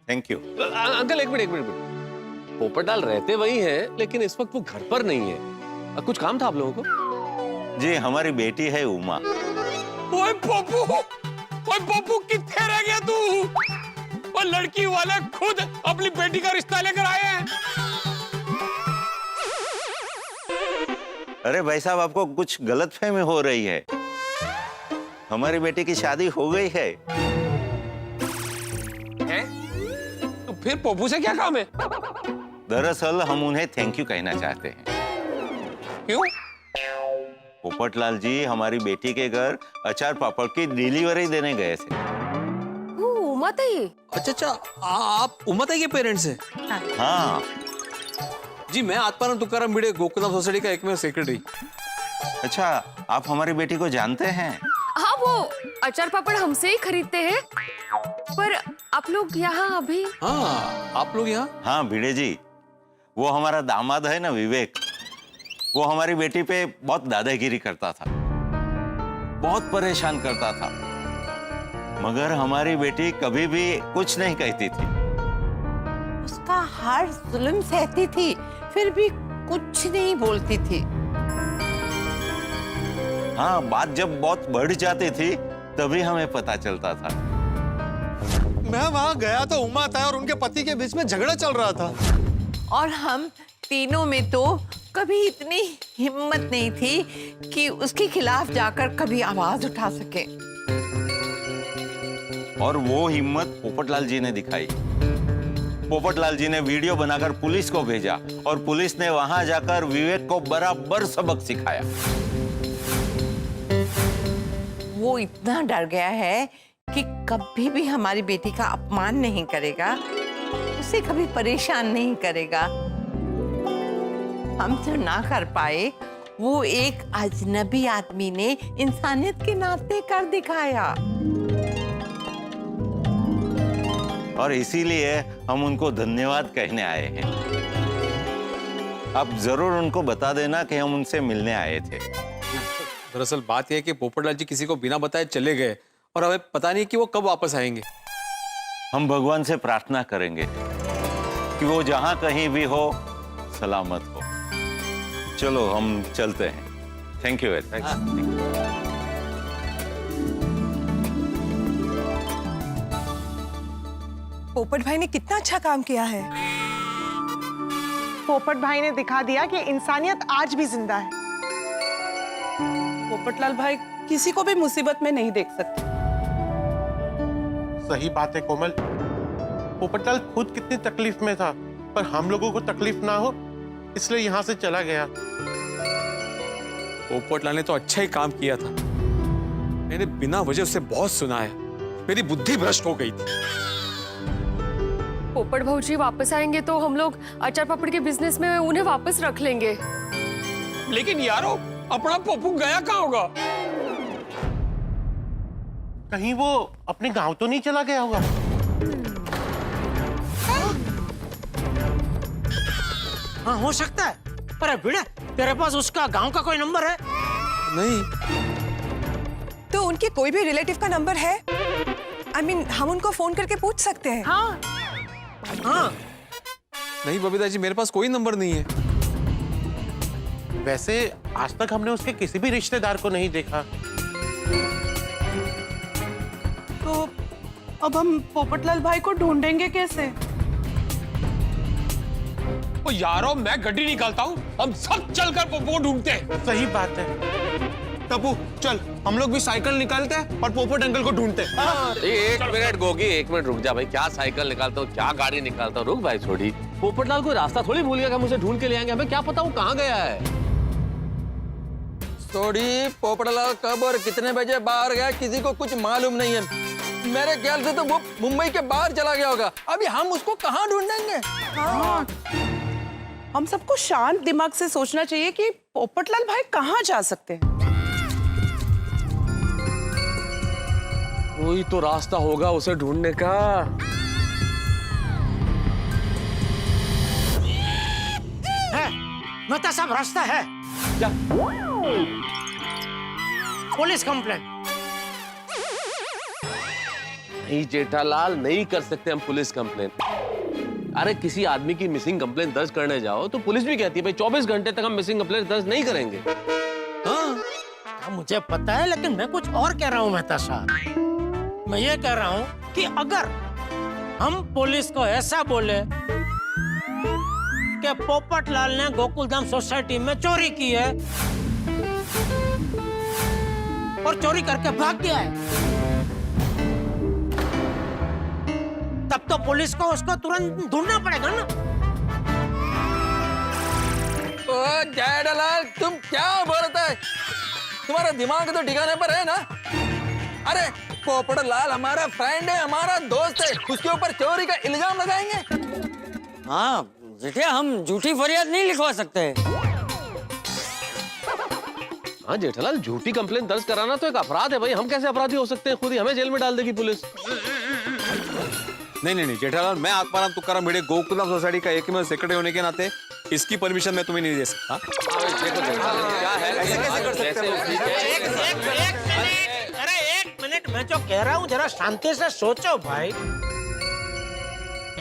Thank you. अंकल एक मिनट। पोपटलाल रहते वही हैं, लेकिन इस वक्त वो घर पर नहीं है। कुछ काम था आप लोगों को? जी, हमारी बेटी है उमा। ओए पप्पू कितने रह गया तू? वो लड़की वाले खुद अपनी बेटी का रिश्ता लेकर आए हैं। अरे भाई साहब, आपको कुछ गलतफहमी हो रही है। हमारी बेटी की शादी हो गई है। तो फिर पप्पू से क्या काम है? दरअसल हम उन्हें थैंक यू कहना चाहते हैं। क्यों? पोपटलाल जी हमारी बेटी के घर अचार पापड़ की डिलीवरी देने गए थे। उमा ताई। अच्छा, आप उमा ताई के पेरेंट्स हैं? हाँ जी, मैं आत्माराम तुकाराम भिड़े गोकुलधाम सोसाइटी का एकमेव सेक्रेटरी। अच्छा, आप हमारी बेटी को जानते हैं? हाँ, वो अचार पापड़ हमसे ही खरीदते हैं। पर आप लोग यहाँ अभी? हाँ, आप लोग यहाँ? हाँ भिड़े जी, वो हमारा दामाद है ना विवेक, वो हमारी बेटी पे बहुत दादागिरी करता था, बहुत परेशान करता था, मगर हमारी बेटी कभी भी कुछ नहीं कहती थी। उसका हर जुल्म सहती थी, फिर भी कुछ नहीं बोलती थी। हाँ, बात जब बहुत बढ़ जाती थी तभी हमें पता चलता था। मैं वहां गया तो उमा था और उनके पति के बीच में झगड़ा चल रहा था। और हम तीनों में तो कभी इतनी हिम्मत नहीं थी कि उसके खिलाफ जाकर कभी आवाज उठा सके। और वो हिम्मत पोपटलाल जी ने दिखाई। पोपटलाल जी ने वीडियो बनाकर पुलिस को भेजा और पुलिस ने वहां जाकर विवेक को बराबर सबक सिखाया। वो इतना डर गया है कि कभी भी हमारी बेटी का अपमान नहीं करेगा, उसे कभी परेशान नहीं करेगा। हम जो ना कर पाए वो एक अजनबी आदमी ने इंसानियत के नाते कर दिखाया। और इसीलिए हम उनको धन्यवाद कहने आए हैं। आप जरूर उनको बता देना कि हम उनसे मिलने आए थे। दरअसल बात यह है कि पोपटलाल जी किसी को बिना बताए चले गए और हमें पता नहीं कि वो कब वापस आएंगे। हम भगवान से प्रार्थना करेंगे कि वो जहां कहीं भी हो सलामत हो। चलो हम चलते हैं। Thank you very much. पोपट भाई ने कितना अच्छा काम किया है। पोपट भाई ने दिखा दिया कि इंसानियत आज भी जिंदा है। पोपटलाल भाई किसी को भी मुसीबत में नहीं देख सकते। सही बात है कोमल। पोपटलाल खुद कितनी तकलीफ में था, पर हम लोगों को तकलीफ ना हो इसलिए यहाँ से चला गया। पोपटलाल ने तो अच्छा ही काम किया था। मैंने बिना वजह उससे बहुत सुनाया, मेरी बुद्धि भ्रष्ट हो गई थी। पोपट भाऊजी वापस आएंगे तो हम लोग अचार पापड़ के बिजनेस में उन्हें वापस रख लेंगे। लेकिन यारो, अपना पप्पू गया कहाँ होगा? कहीं वो अपने गांव तो नहीं चला गया होगा? हाँ, हो सकता है। पर भिड़े, तेरे पास उसका गांव का कोई नंबर है? नहीं। तो उनके कोई भी रिलेटिव का नंबर है? I mean, हम उनको फोन करके पूछ सकते हैं। हाँ, नहीं बबीता जी, मेरे पास कोई नंबर नहीं है। वैसे आज तक हमने उसके किसी भी रिश्तेदार को नहीं देखा। तो अब हम पोपटलाल भाई को ढूंढेंगे कैसे? ओ यारो, मैं गड्डी निकालता हूँ, हम सब चलकर पोपो ढूंढते हैं। सही बात है। टप्पू चल, हम लोग भी साइकिल निकालते हैं और पोपट अंकल को ढूंढते हैं। एक मिनट गोगी, एक मिनट रुक जा भाई। क्या साइकिल निकालता हूँ, क्या गाड़ी निकालता हूँ? रुक भाई, छोड़ी। पोपटलाल को रास्ता थोड़ी भूल गया कि हम उसे ढूंढ के ले आएंगे। हमें क्या पता वो कहाँ गया है। थोड़ी पोपटलाल कब और कितने बजे बाहर गया किसी को कुछ मालूम नहीं है। मेरे ख्याल से तो वो मुंबई के बाहर चला गया होगा। अभी हम उसको कहाँ ढूंढेंगे? हाँ। हम सबको शांत दिमाग से सोचना चाहिए कि पोपटलाल भाई कहाँ जा सकते हैं। कोई तो रास्ता होगा उसे ढूंढने का। है मेहता साहब, रास्ता है। क्या? Police complaint. नहीं जेठालाल, नहीं कर सकते हम पुलिस कंप्लेन। अरे किसी आदमी की मिसिंग कंप्लेन दर्ज करने जाओ तो पुलिस भी कहती है भाई 24 घंटे तक हम मिसिंग कंप्लेन दर्ज नहीं करेंगे। हाँ, मुझे पता है, लेकिन मैं कुछ और कह रहा हूँ मेहता साहब। मैं ये कह रहा हूँ कि अगर हम पुलिस को ऐसा बोले कि पोपटलाल ने गोकुलधाम सोसाइटी में चोरी की है और चोरी करके भाग गया है, तब तो पुलिस को उसको तुरंत ढूंढना पड़ेगा ना। ओ जेठालाल, तुम क्या बोलता है? तुम्हारा दिमाग तो ठिकाने पर है ना? अरे पोपटलाल हमारा फ्रेंड है, हमारा दोस्त है, उसके ऊपर चोरी का इल्जाम लगाएंगे? हाँ जेठिया, हम झूठी फरियाद नहीं लिखवा सकते। हाँ जेठालाल, झूठी कंप्लेन दर्ज कराना तो एक अपराध है भाई। हम कैसे अपराधी हो सकते हैं? खुद ही हमें जेल में डाल देगी पुलिस। नहीं नहीं नहीं जेठालाल, मैं आत्माराम तुकाराम भिड़े गोकुलधाम सोसाइटी का एकमेव सेक्रेटरी होने के नाते इसकी परमिशन मैं तुम्हें नहीं दे सकता। अरे एक मिनट, मैं जो कह रहा हूँ जरा शांति से सोचो भाई।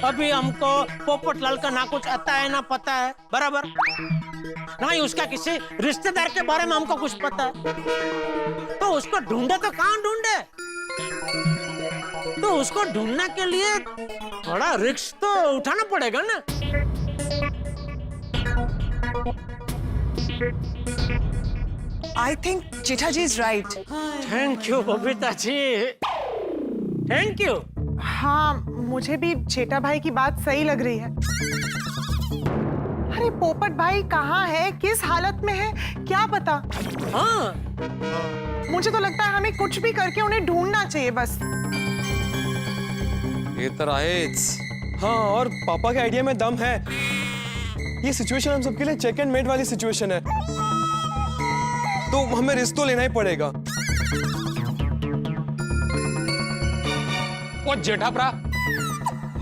अभी हमको पोपटलाल का ना कुछ आता है ना पता है, बराबर? ना ही उसका किसी रिश्तेदार के बारे में हमको कुछ पता है। तो उसको ढूंढे तो कहाँ ढूंढे? तो उसको ढूंढने के लिए थोड़ा रिस्क तो उठाना पड़ेगा ना। I think Jetha ji is right. Thank you Babita ji, thank you. हाँ, मुझे भी जेठा भाई की बात सही लग रही है। अरे पोपट भाई कहाँ है, किस हालत में है, क्या पता। हाँ, मुझे तो लगता है हमें कुछ भी करके उन्हें ढूंढना चाहिए बस। ये तरह आहेच। हाँ, और पापा के आइडिया में दम है। ये सिचुएशन हम सबके लिए चेक एंड मेट वाली सिचुएशन है, तो हमें रिस्क तो लेना ही पड़ेगा। वो जेठाप्रा,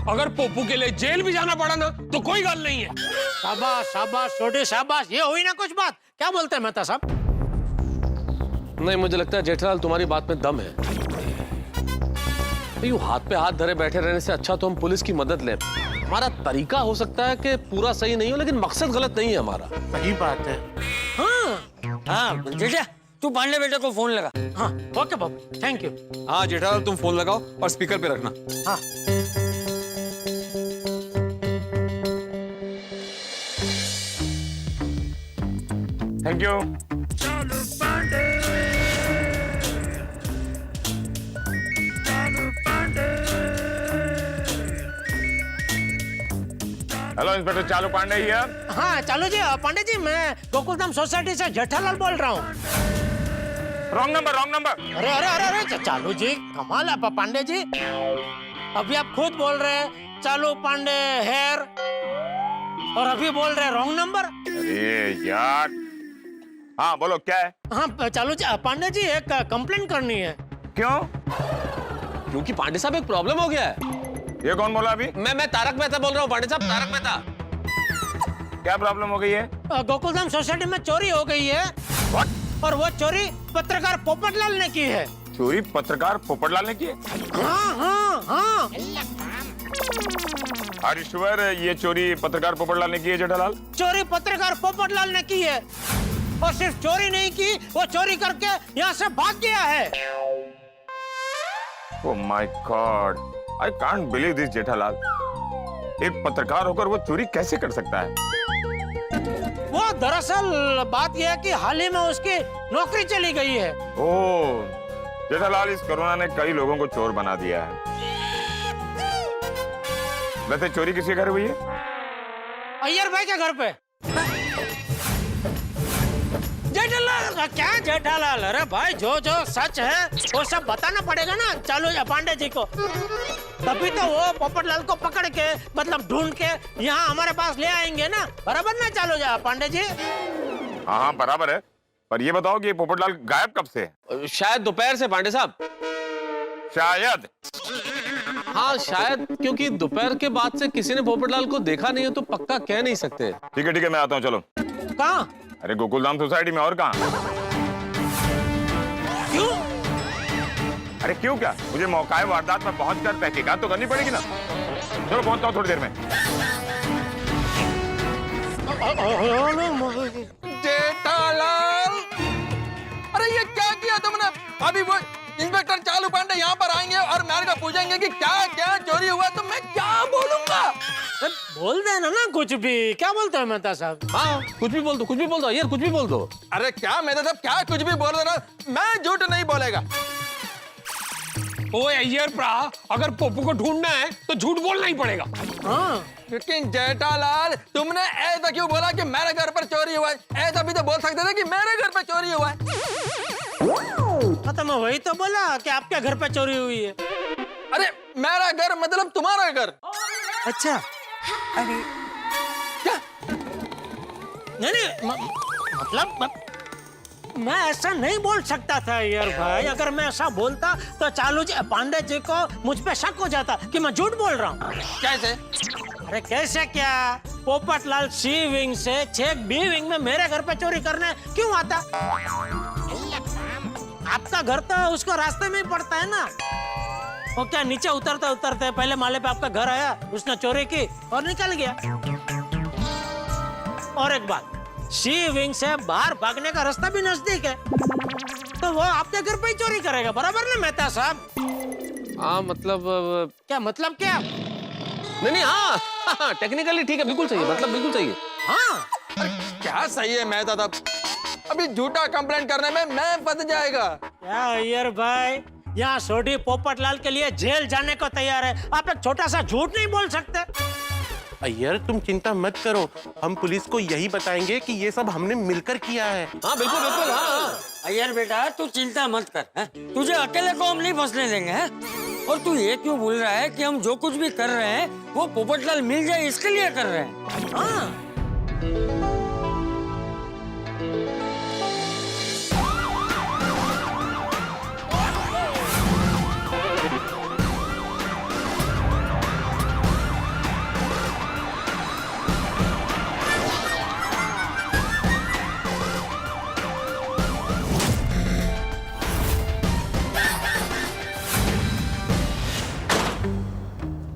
अगर पोपू के लिए जेल भी जाना पड़ा ना तो कोई गल नहीं है। शाबाश शाबाश छोटे शाबाश, ये हुई ना कुछ बात। क्या बोलते हैं मेहता साहब? नहीं, मुझे लगता है जेठालाल तुम्हारी बात में दम है। यूं हाथ पे हाथ धरे बैठे रहने से अच्छा तो हम पुलिस की मदद लें। हमारा तरीका हो सकता है कि पूरा सही नहीं हो, लेकिन मकसद गलत नहीं है हमारा। सही बात है। हाँ जेठिया, तू पांडे बेटे को फोन लगा। हाँ ओके बाबू, थैंक यू। हाँ जेठालाल, तुम फोन लगाओ और स्पीकर पे रखना। हाँ थैंक यू। हेलो इंस्पेक्टर चालू पांडे हियर। हाँ चालू जी, पांडे जी, मैं गोकुलधाम सोसाइटी से जेठालाल बोल रहा हूँ। Wrong number, wrong number. अरे अरे अरे अरे चालू जी, कमाल है पांडे जी। अभी आप खुद बोल रहे हैं चालू पांडे हेयर, और अभी बोल रहे रॉन्ग नंबर। अरे यार, हाँ बोलो क्या है? हाँ चालू जी, पांडे जी एक कंप्लेंट करनी है। क्यों? क्योंकि पांडे साहब एक प्रॉब्लम हो गया है। ये कौन बोला अभी? मैं तारक मेहता बोल रहा हूँ पांडे साहब, तारक मेहता। क्या प्रॉब्लम हो गई है? गोकुलधाम सोसाइटी में चोरी हो गई है। What? और वो चोरी पत्रकार पोपटलाल ने की है। चोरी पत्रकार पोपटलाल ने की है? हाँ हाँ हाँ। हरीश्वर, ये चोरी पत्रकार पोपटलाल ने की है जेठालाल? चोरी पत्रकार पोपटलाल ने की है, और सिर्फ चोरी नहीं की, वो चोरी करके यहाँ से भाग गया है। Oh my God, I can't believe this Jethalal. एक पत्रकार होकर वो चोरी कैसे कर सकता है? वो दरअसल बात यह है कि हाल ही में उसकी नौकरी चली गई है। ओह जेठालाल, इस कोरोना ने कई लोगों को चोर बना दिया है। वैसे चोरी किसके घर हुई है? अय्यर भाई के घर पे। जेठालाल? क्या जेठालाल? अरे भाई, जो जो सच है वो सब बताना पड़ेगा ना चालू पांडे जी को, तभी तो वो पोपटलाल को पकड़ के, मतलब ढूंढ के यहाँ हमारे पास ले आएंगे ना, बराबर ना चालू पांडे जी? हाँ हाँ बराबर है, पर ये बताओ कि ये पोपटलाल गायब कब से है? शायद दोपहर से पांडे साहब। शायद? हाँ शायद, क्योंकि दोपहर के बाद से किसी ने पोपटलाल को देखा नहीं है तो पक्का कह नहीं सकते। ठीक है मैं आता हूँ, चलो। कहाँ? अरे गोकुलधाम सोसाइटी में, और कहाँ? क्यों? अरे क्यों क्या, मुझे मौका वारदात में पहुंचकर तहकीकात तो करनी पड़ेगी ना। चलो पहुंचता हूँ थोड़ी देर में। जेठालाल, अरे ये क्या किया तुमने? अभी वो इंस्पेक्टर चालू पांडे यहाँ पर आएंगे और मेरे को पूछेंगे कि क्या क्या चोरी हुआ, तो मैं क्या बोलूंगा? बोल देना ना कुछ भी। क्या बोलते हो मेहता साहब? हाँ कुछ भी बोल दो, कुछ भी बोल दो यार, कुछ भी बोल दो। अरे क्या मेहता साहब, क्या कुछ भी बोल रहे हो? मैं झूठ नहीं बोलेगा। ओए अय्यर प्रा, अगर पोपू को ढूंढना है तो झूठ बोलना ही पड़ेगा। हाँ, लेकिन जेठालाल, तुमने ऐसा क्यों बोला कि मेरे घर पर चोरी हुआ है? ऐसा भी तो बोल सकते थे कि मेरे घर पर चोरी हुआ है। तो मैं वही तो बोला कि आपके घर पे चोरी हुई है। अरे मेरा घर मतलब तुम्हारा घर। अच्छा, अरे क्या? नहीं मतलब मैं ऐसा नहीं बोल सकता था यार भाई। अगर मैं ऐसा बोलता तो चालू जी पांडे जी को मुझ पे शक हो जाता कि मैं झूठ बोल रहा हूँ। कैसे? अरे कैसे क्या, पोपटलाल सी विंग से चेक बी विंग में मेरे घर पे चोरी करने क्यों आता? आपका घर तो उसको रास्ते में ही पड़ता है ना। वो क्या नीचे उतरते उतरते पहले माले पे आपका घर आया, उसने चोरी की और निकल गया। और एक बात, सी विंग से बाहर भागने का रास्ता भी नजदीक है, तो वो आपके घर पे ही चोरी करेगा, बराबर ना मेहता साहब? हाँ मतलब क्या मतलब क्या? नहीं हाँ टेक्निकली ठीक है, बिल्कुल सही है, मतलब बिल्कुल सही है। हाँ क्या सही है मेहता साहब? अभी झूठा कंप्लेंट करने में मैं फंस जाएगा। क्या अय्यर भाई, यहाँ सोडी पोपटलाल के लिए जेल जाने को तैयार है, आप एक छोटा सा झूठ नहीं बोल सकते? अय्यर तुम चिंता मत करो, हम पुलिस को यही बताएंगे कि ये सब हमने मिलकर किया है। हाँ बिल्कुल बिल्कुल। हाँ अय्यर बेटा तू चिंता मत कर, है? तुझे अकेले को हम नहीं फंसने देंगे, है? और तू ये क्यों बोल रहा है कि हम जो कुछ भी कर रहे हैं वो पोपटलाल मिल जाए इसके लिए कर रहे हैं? हाँ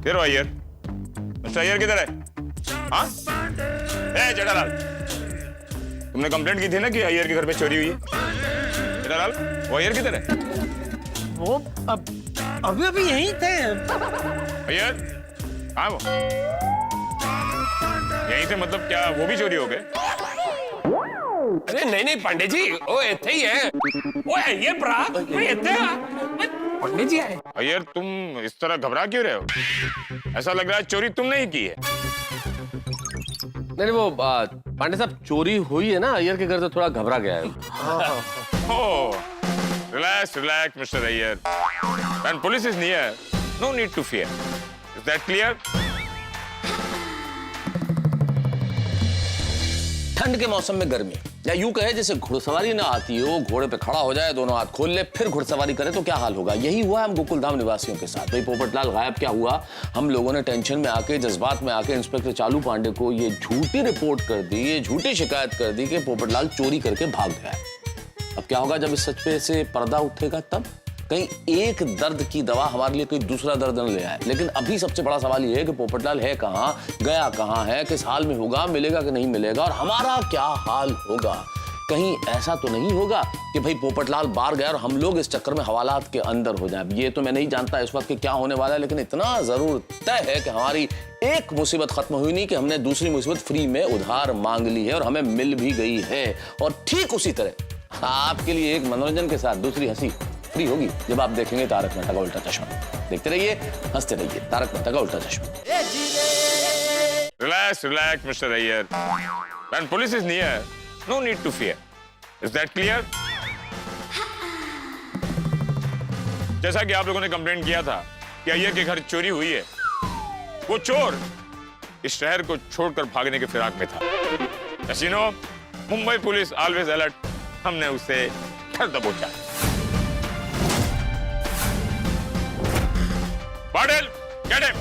फिर अय्यर, मिस्टर अय्यर किधर है? हाँ जेठालाल, तुमने कंप्लेंट की थी ना कि अय्यर के घर पे चोरी हुई है। जेठालाल, वो अय्यर किधर है? वो अभी अभी यहीं थे। अय्यर हाँ वो यहीं से, मतलब क्या वो भी चोरी हो गए? अरे नहीं पांडे जी, वो इथे ही है। वो अय्यर प्रा, वो इथे है। पांडे जी आए। अय्यर तुम इस तरह घबरा क्यों रहे हो? ऐसा लग रहा है चोरी तुमने ही की है। नहीं वो पांडे साहब, चोरी हुई है ना अय्यर के घर से, थोड़ा घबरा गया है। Oh, relax, Mr. Ayer. When police is near, no need to fear. Is that clear? ठंड के मौसम में गर्मी, या यूं कहे जैसे घुड़सवारी ना आती हो, घोड़े पे खड़ा हो जाए, दोनों हाथ खोल ले, फिर घुड़सवारी करे तो क्या हाल होगा। यही हुआ हम गोकुलधाम निवासियों के साथ। भाई पोपटलाल गायब क्या हुआ, हम लोगों ने टेंशन में आके, जज्बात में आके इंस्पेक्टर चालू पांडे को ये झूठी रिपोर्ट कर दी, ये झूठी शिकायत कर दी कि पोपटलाल चोरी करके भाग गया है। अब क्या होगा जब इस सच पे से पर्दा उठेगा तब? कहीं एक दर्द की दवा हमारे लिए कोई दूसरा दर्द न ले आए। लेकिन अभी सबसे बड़ा सवाल ये है कि पोपटलाल है कहाँ, गया कहाँ है, किस हाल में होगा, मिलेगा कि नहीं मिलेगा, और हमारा क्या हाल होगा। कहीं ऐसा तो नहीं होगा कि भाई पोपटलाल बाहर गया और हम लोग इस चक्कर में हवालात के अंदर हो जाए। ये तो मैं नहीं जानता इस वक्त कि क्या होने वाला है, लेकिन इतना जरूर तय है कि हमारी एक मुसीबत खत्म हुई नहीं कि हमने दूसरी मुसीबत फ्री में उधार मांग ली है और हमें मिल भी गई है। और ठीक उसी तरह आपके लिए एक मनोरंजन के साथ दूसरी हंसी फ्री होगी जब आप देखेंगे तारक मेहता का उल्टा चश्मा। देखते रहिए, हंसते रहिए। तारक मेहता का उल्टा चश्मा। Relax, relax, Mr. Iyer. When police is near, no need to fear. Is that clear? जैसा कि आप लोगों ने कंप्लेंट किया था कि अय्यर के घर चोरी हुई है, वो चोर इस शहर को छोड़कर भागने के फिराक में था। As you know, Mumbai police always alert. हमने उसे घर दबोचा। Patil, get him.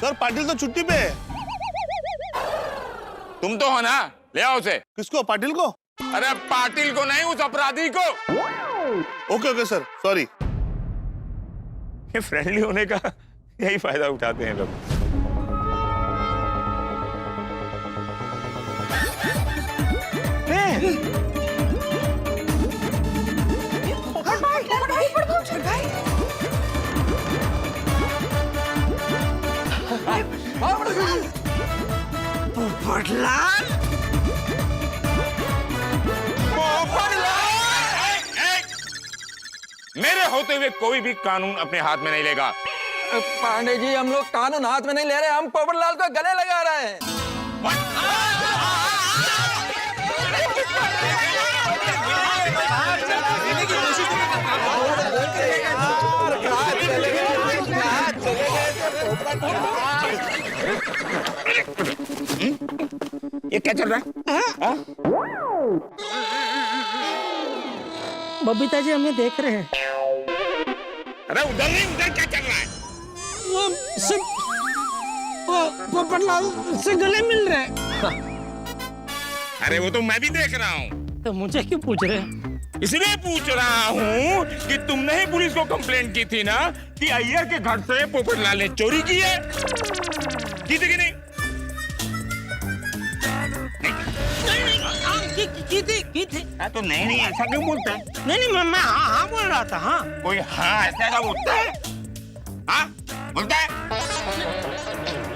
Sir Patil तो छुट्टी पे है। तुम तो हो ना, ले आओ उसे। किसको, पाटिल को? अरे पाटिल को नहीं, उस अपराधी को। Okay okay sir, sorry. ये फ्रेंडली होने का यही फायदा उठाते हैं लोग। पोपटलाल, मेरे होते हुए कोई भी कानून अपने हाथ में नहीं लेगा। पांडे जी, हम लोग कानून हाथ में नहीं ले रहे, हम पोपटलाल को गले लगा रहे हैं। ये क्या चल रहा है? बबीता जी हमें देख रहे हैं। अरे उधर नहीं, उधर क्या चल रहा है? वो पोपटलाल से गले मिल रहे हैं। अरे वो तो मैं भी देख रहा हूँ। तो मुझे क्यों पूछ रहे हैं? इसलिए पूछ रहा हूँ कि तुमने ही पुलिस को कंप्लेंट की थी ना कि अय्यर के घर से पोपटलाल ने चोरी की है। की थी कि नहीं? की थी। तो नहीं, ऐसा क्यों बोलता है? नहीं, मैं हाँ बोल रहा था। हाँ, कोई हाँ ऐसा क्या बोलता है? हाँ बोलता है?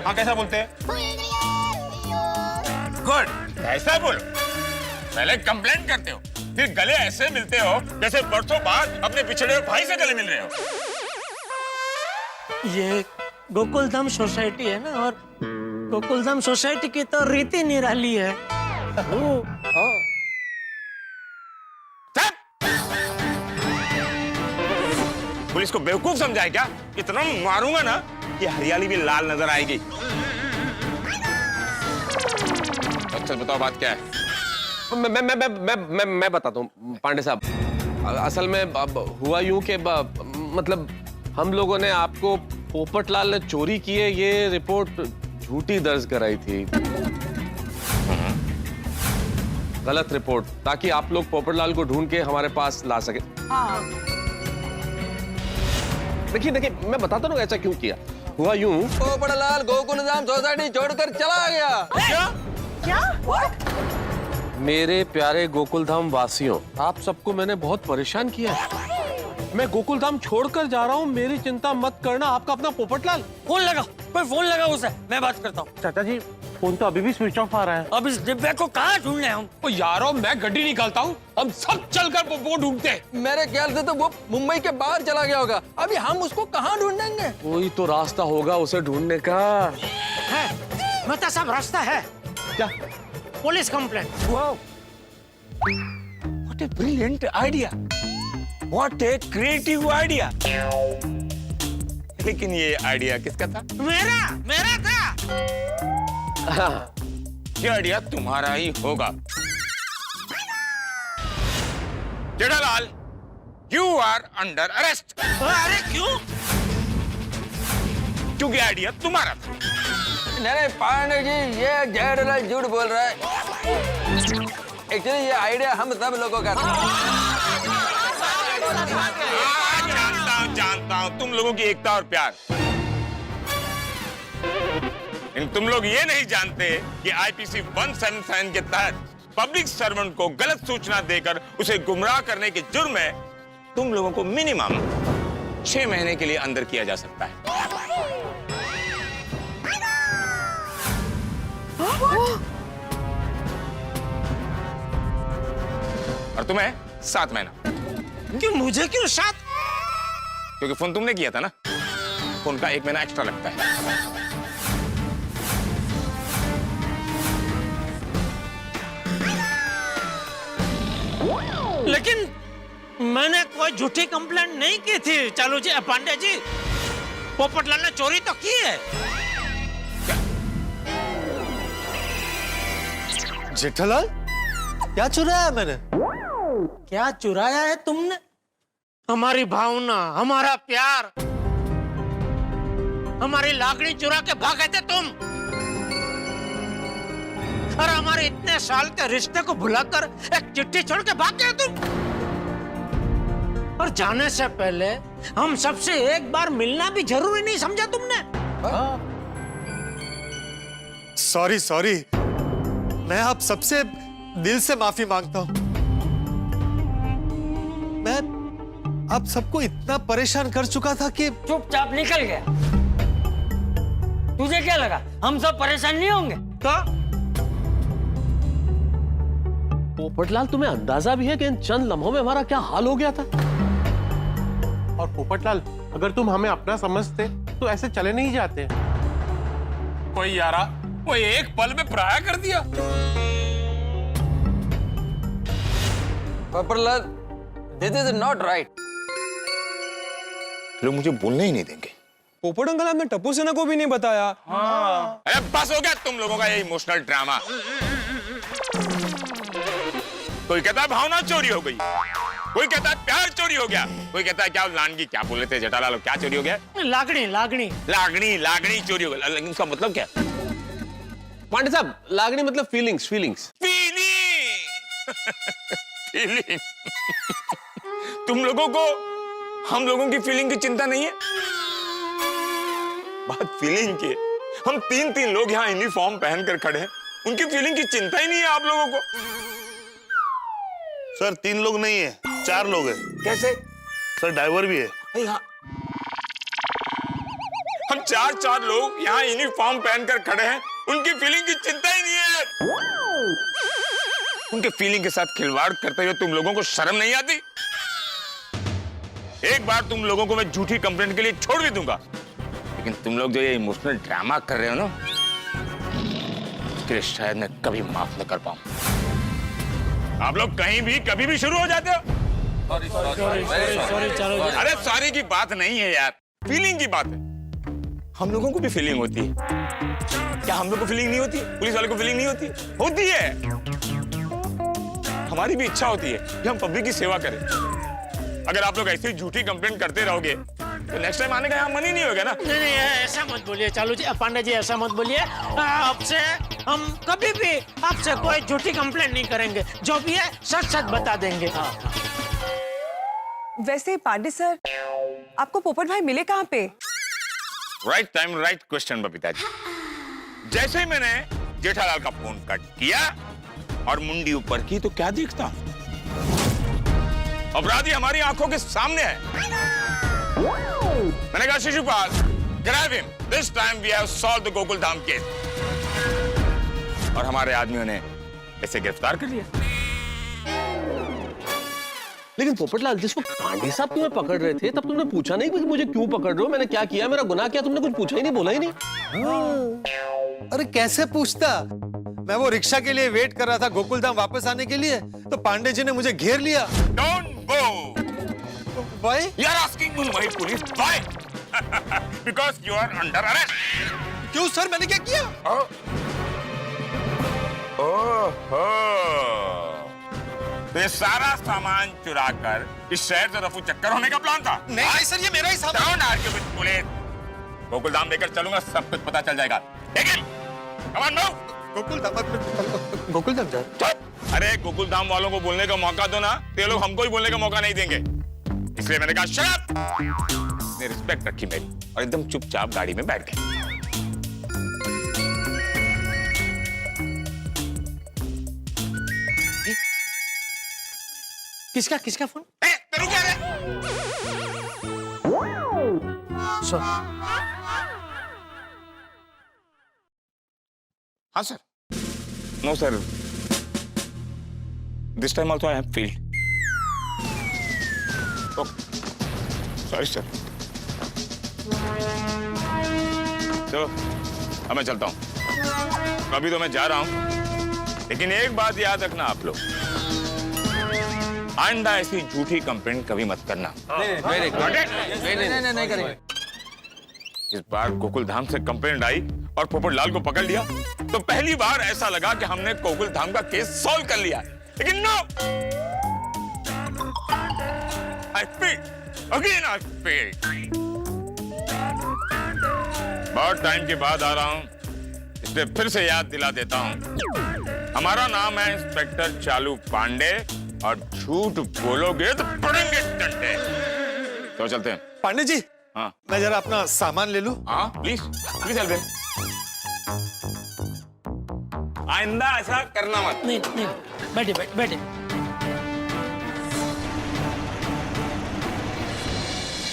हाँ कैसा बोलते हैं? गुड, ऐसा बोलो। पहले कंप्लेंट करते हो, फिर गले ऐसे मिलते हो जैसे बरसों बाद अपने पिछड़े हुए भाई से गले मिल रहे हो। ये गोकुलधाम सोसाइटी है ना, और गोकुलधाम सोसाइटी की तो रीति निराली है। पुलिस को बेवकूफ समझा है क्या? इतना मारूंगा ना कि हरियाली भी लाल नजर आएगी। अच्छा बताओ बात क्या है? मैं बताता हूँ पांडे साहब। असल में अब हुआ यूं कि मतलब हम लोगों ने आपको पोपटलाल ने चोरी की है ये रिपोर्ट झूठी दर्ज कराई थी। गलत रिपोर्ट, ताकि आप लोग पोपटलाल को ढूंढ के हमारे पास ला सके। देखिए मैं बताता हूँ ऐसा क्यों किया। हुआ यूं, पोपटलाल गोकुलधाम सोसाइटी छोड़कर चला गया। क्या? मेरे प्यारे गोकुलधाम वासियों, आप सबको मैंने बहुत परेशान किया है। मैं गोकुलधाम छोड़कर जा रहा हूँ, मेरी चिंता मत करना। आपका अपना पोपटलाल। फोन लगा, कोई फोन लगा उसे, मैं बात करता हूँ। चाचा जी, फोन तो अभी भी स्विच ऑफ आ रहा है। अब इस डिब्बे को कहाँ ढूंढने हम? ओ यारो, मैं गड्डी निकालता हूँ, हम सब चलकर वो ढूंढते हैं। मेरे ख्याल से तो वो मुंबई के बाहर चला गया होगा। अभी हम उसको कहाँ ढूंढेंगे? कोई तो रास्ता होगा उसे ढूंढने का। है, मतलब सब रास्ता है। क्या? Police complaint. What a brilliant idea! What a creative idea! लेकिन ये आइडिया किसका था? मेरा था। ये आइडिया तुम्हारा ही होगा। Jethalal, you are under arrest. अरे क्यों? क्योंकि आइडिया तुम्हारा था। नहीं पांडे जी, ये जेठालाल झूठ बोल रहा है। एक्चुअली ये आइडिया हम सब लोगों का था। रहा हूं तुम लोगों की एकता और प्यार। लेकिन तुम लोग ये नहीं जानते कि आईपीसी 177 के तहत पब्लिक सर्वेंट को गलत सूचना देकर उसे गुमराह करने के जुर्म में तुम लोगों को मिनिमम 6 महीने के लिए अंदर किया जा सकता है। और तुम्हें 7 महीना। क्यों मुझे क्यों 7? क्योंकि फोन तुमने किया था ना, फोन का 1 महीना एक्स्ट्रा लगता है। लेकिन मैंने कोई झूठी कंप्लेंट नहीं की थी चालू जी पांडे जी। पोपटलाल ने चोरी तो की है। जेठालाल, क्या चुराया मैंने? क्या चुराया है तुमने? हमारी भावना, हमारा प्यार, हमारी लागनी चुरा के भागे थे तुम। और हमारे इतने साल के रिश्ते को भुलाकर एक चिट्ठी छोड़ के भाग गए तुम। और जाने से पहले हम सबसे एक बार मिलना भी जरूरी नहीं समझा तुमने? सॉरी सॉरी, मैं आप सबसे दिल से माफी मांगता हूं। मैं आप सबको इतना परेशान कर चुका था कि चुपचाप निकल गया। तुझे क्या लगा हम सब परेशान नहीं होंगे? पोपटलाल, तुम्हें अंदाजा भी है कि इन चंद लम्हों में हमारा क्या हाल हो गया था? और पोपटलाल, अगर तुम हमें अपना समझते तो ऐसे चले नहीं जाते। कोई यारा, वो एक पल में पराया कर दिया। Popatlal, this is not right. लोग मुझे बोलने ही नहीं देंगे। पोपट अंकल, आपने टप्पू सेना को भी नहीं बताया। अरे बस हो गया तुम लोगों का ये इमोशनल ड्रामा। कोई कहता है भावना चोरी हो गई, कोई कहता है प्यार चोरी हो गया, कोई कहता है क्या लानगी, क्या बोले थे जेठालाल, क्या चोरी हो गया? लागनी लागनी लागनी लागनी चोरी हो गई। लेकिन उसका मतलब क्या? पांडे साहब, लागनी मतलब फीलिंग्स। फीलिंग तुम लोगों को हम लोगों की फीलिंग की चिंता नहीं है? बात फीलिंग की है। हम 3 लोग यहाँ यूनिफॉर्म पहनकर खड़े हैं, उनकी फीलिंग की चिंता ही नहीं है आप लोगों को। सर 3 लोग नहीं है, 4 लोग हैं। कैसे? सर ड्राइवर भी है। हम 4 लोग यहाँ यूनिफॉर्म पहनकर खड़े हैं, उनकी फीलिंग की चिंता ही नहीं है। उनके फीलिंग के साथ खिलवाड़ करते हुए तुम लोगों को शर्म नहीं आती? एक बार तुम लोगों को मैं झूठी कंप्लेंट के लिए छोड़ भी दूंगा, लेकिन तुम लोग जो ये इमोशनल ड्रामा कर रहे हो ना, उसके लिए शायद मैं कभी माफ न कर पाऊं। आप लोग कहीं भी कभी भी शुरू हो जाते हो। सॉरी। अरे सॉरी की बात नहीं है यार, फीलिंग की बात है। हम लोगों को भी फीलिंग होती है। क्या हम लोग को फीलिंग नहीं होती? पुलिस वाले को फीलिंग नहीं होती? होती है। हमारी भी इच्छा होती है कि हम पब्लिक की सेवा करें। अगर आप लोग ऐसी झूठी कंप्लेंट करते रहोगे तो नेक्स्ट टाइम आने का यहाँ मन ही नहीं होगा ना। नहीं, ऐसा मत बोलिए चालू जी, पांडे जी ऐसा मत बोलिए। आपसे हम कभी भी आपसे कोई झूठी कंप्लेंट नहीं करेंगे, जो भी है सच सच बता देंगे। वैसे पांडे सर, आपको पोपट भाई मिले कहाँ पे? Right time right question Babita ji. जैसे ही मैंने जेठालाल का फोन कट किया और मुंडी ऊपर की तो क्या दिखता? अपराधी हमारी आंखों के सामने है। मैंने कहा Shishupal, grab him, this time we have solved the Gokuldham case. और हमारे आदमियों ने इसे गिरफ्तार कर लिया। लेकिन पोपटलाल, जिस वक्त पांडे साहब तुम्हें पकड़ रहे थे तब तुमने पूछा नहीं कि मुझे क्यों पकड़ रहे हो, मैंने क्या किया, मेरा गुनाह क्या? तुमने कुछ पूछा ही नहीं, बोला ही नहीं। अरे कैसे पूछता? मैं वो रिक्शा के लिए वेट कर रहा था गोकुलधाम वापस आने के लिए, तो पांडे जी ने मुझे घेर लिया। Don't go. Why? You are asking me why police? Why? Because you are under arrest. क्यों सर, मैंने क्या किया? ओहो, तो ये सारा सामान चुराकर इस शहर से रफू चक्कर होने का प्लान था? नहीं सर, ये मेरा ही सामान। Don't argue with police. Gokuldham लेकर चलूंगा, सब कुछ पता चल जाएगा। लेकिन come on, move. गोकुलधाम जा। अरे गोकुलधाम वालों को बोलने का मौका दो ना, तो ये लोग हमको ही बोलने का मौका नहीं देंगे। इसलिए मैंने कहा शट अप। आपने रिस्पेक्ट रखी मेरी और एकदम चुपचाप गाड़ी में बैठ गए। किसका किसका फोन? तेरू क्या रे? हाँ sir. No sir, this time also I have failed. Sorry sir. चलो अब मैं चलता हूँ। अभी तो मैं जा रहा हूँ, लेकिन एक बात याद रखना आप लोग, आइंदा ऐसी झूठी कंप्लेंट कभी मत करना। नहीं करेंगे। इस बार गोकुल धाम से कंप्लेंट आई और पोपट लाल को पकड़ लिया तो पहली बार ऐसा लगा कि हमने गोकुल धाम का केस सॉल्व कर लिया, लेकिन no, I failed again, I failed. बहुत टाइम के बाद आ रहा हूं, इसलिए फिर से याद दिला देता हूं, हमारा नाम है इंस्पेक्टर चालू पांडे और झूठ बोलोगे तो पड़ेंगे डंडे। तो चलते हैं। पांडे जी, हाँ मैं जरा अपना सामान ले लूं। हाँ प्लीज प्लीज हेल्प। आइंदा ऐसा करना मत। नहीं नहीं, बैठे बैठे बैठे।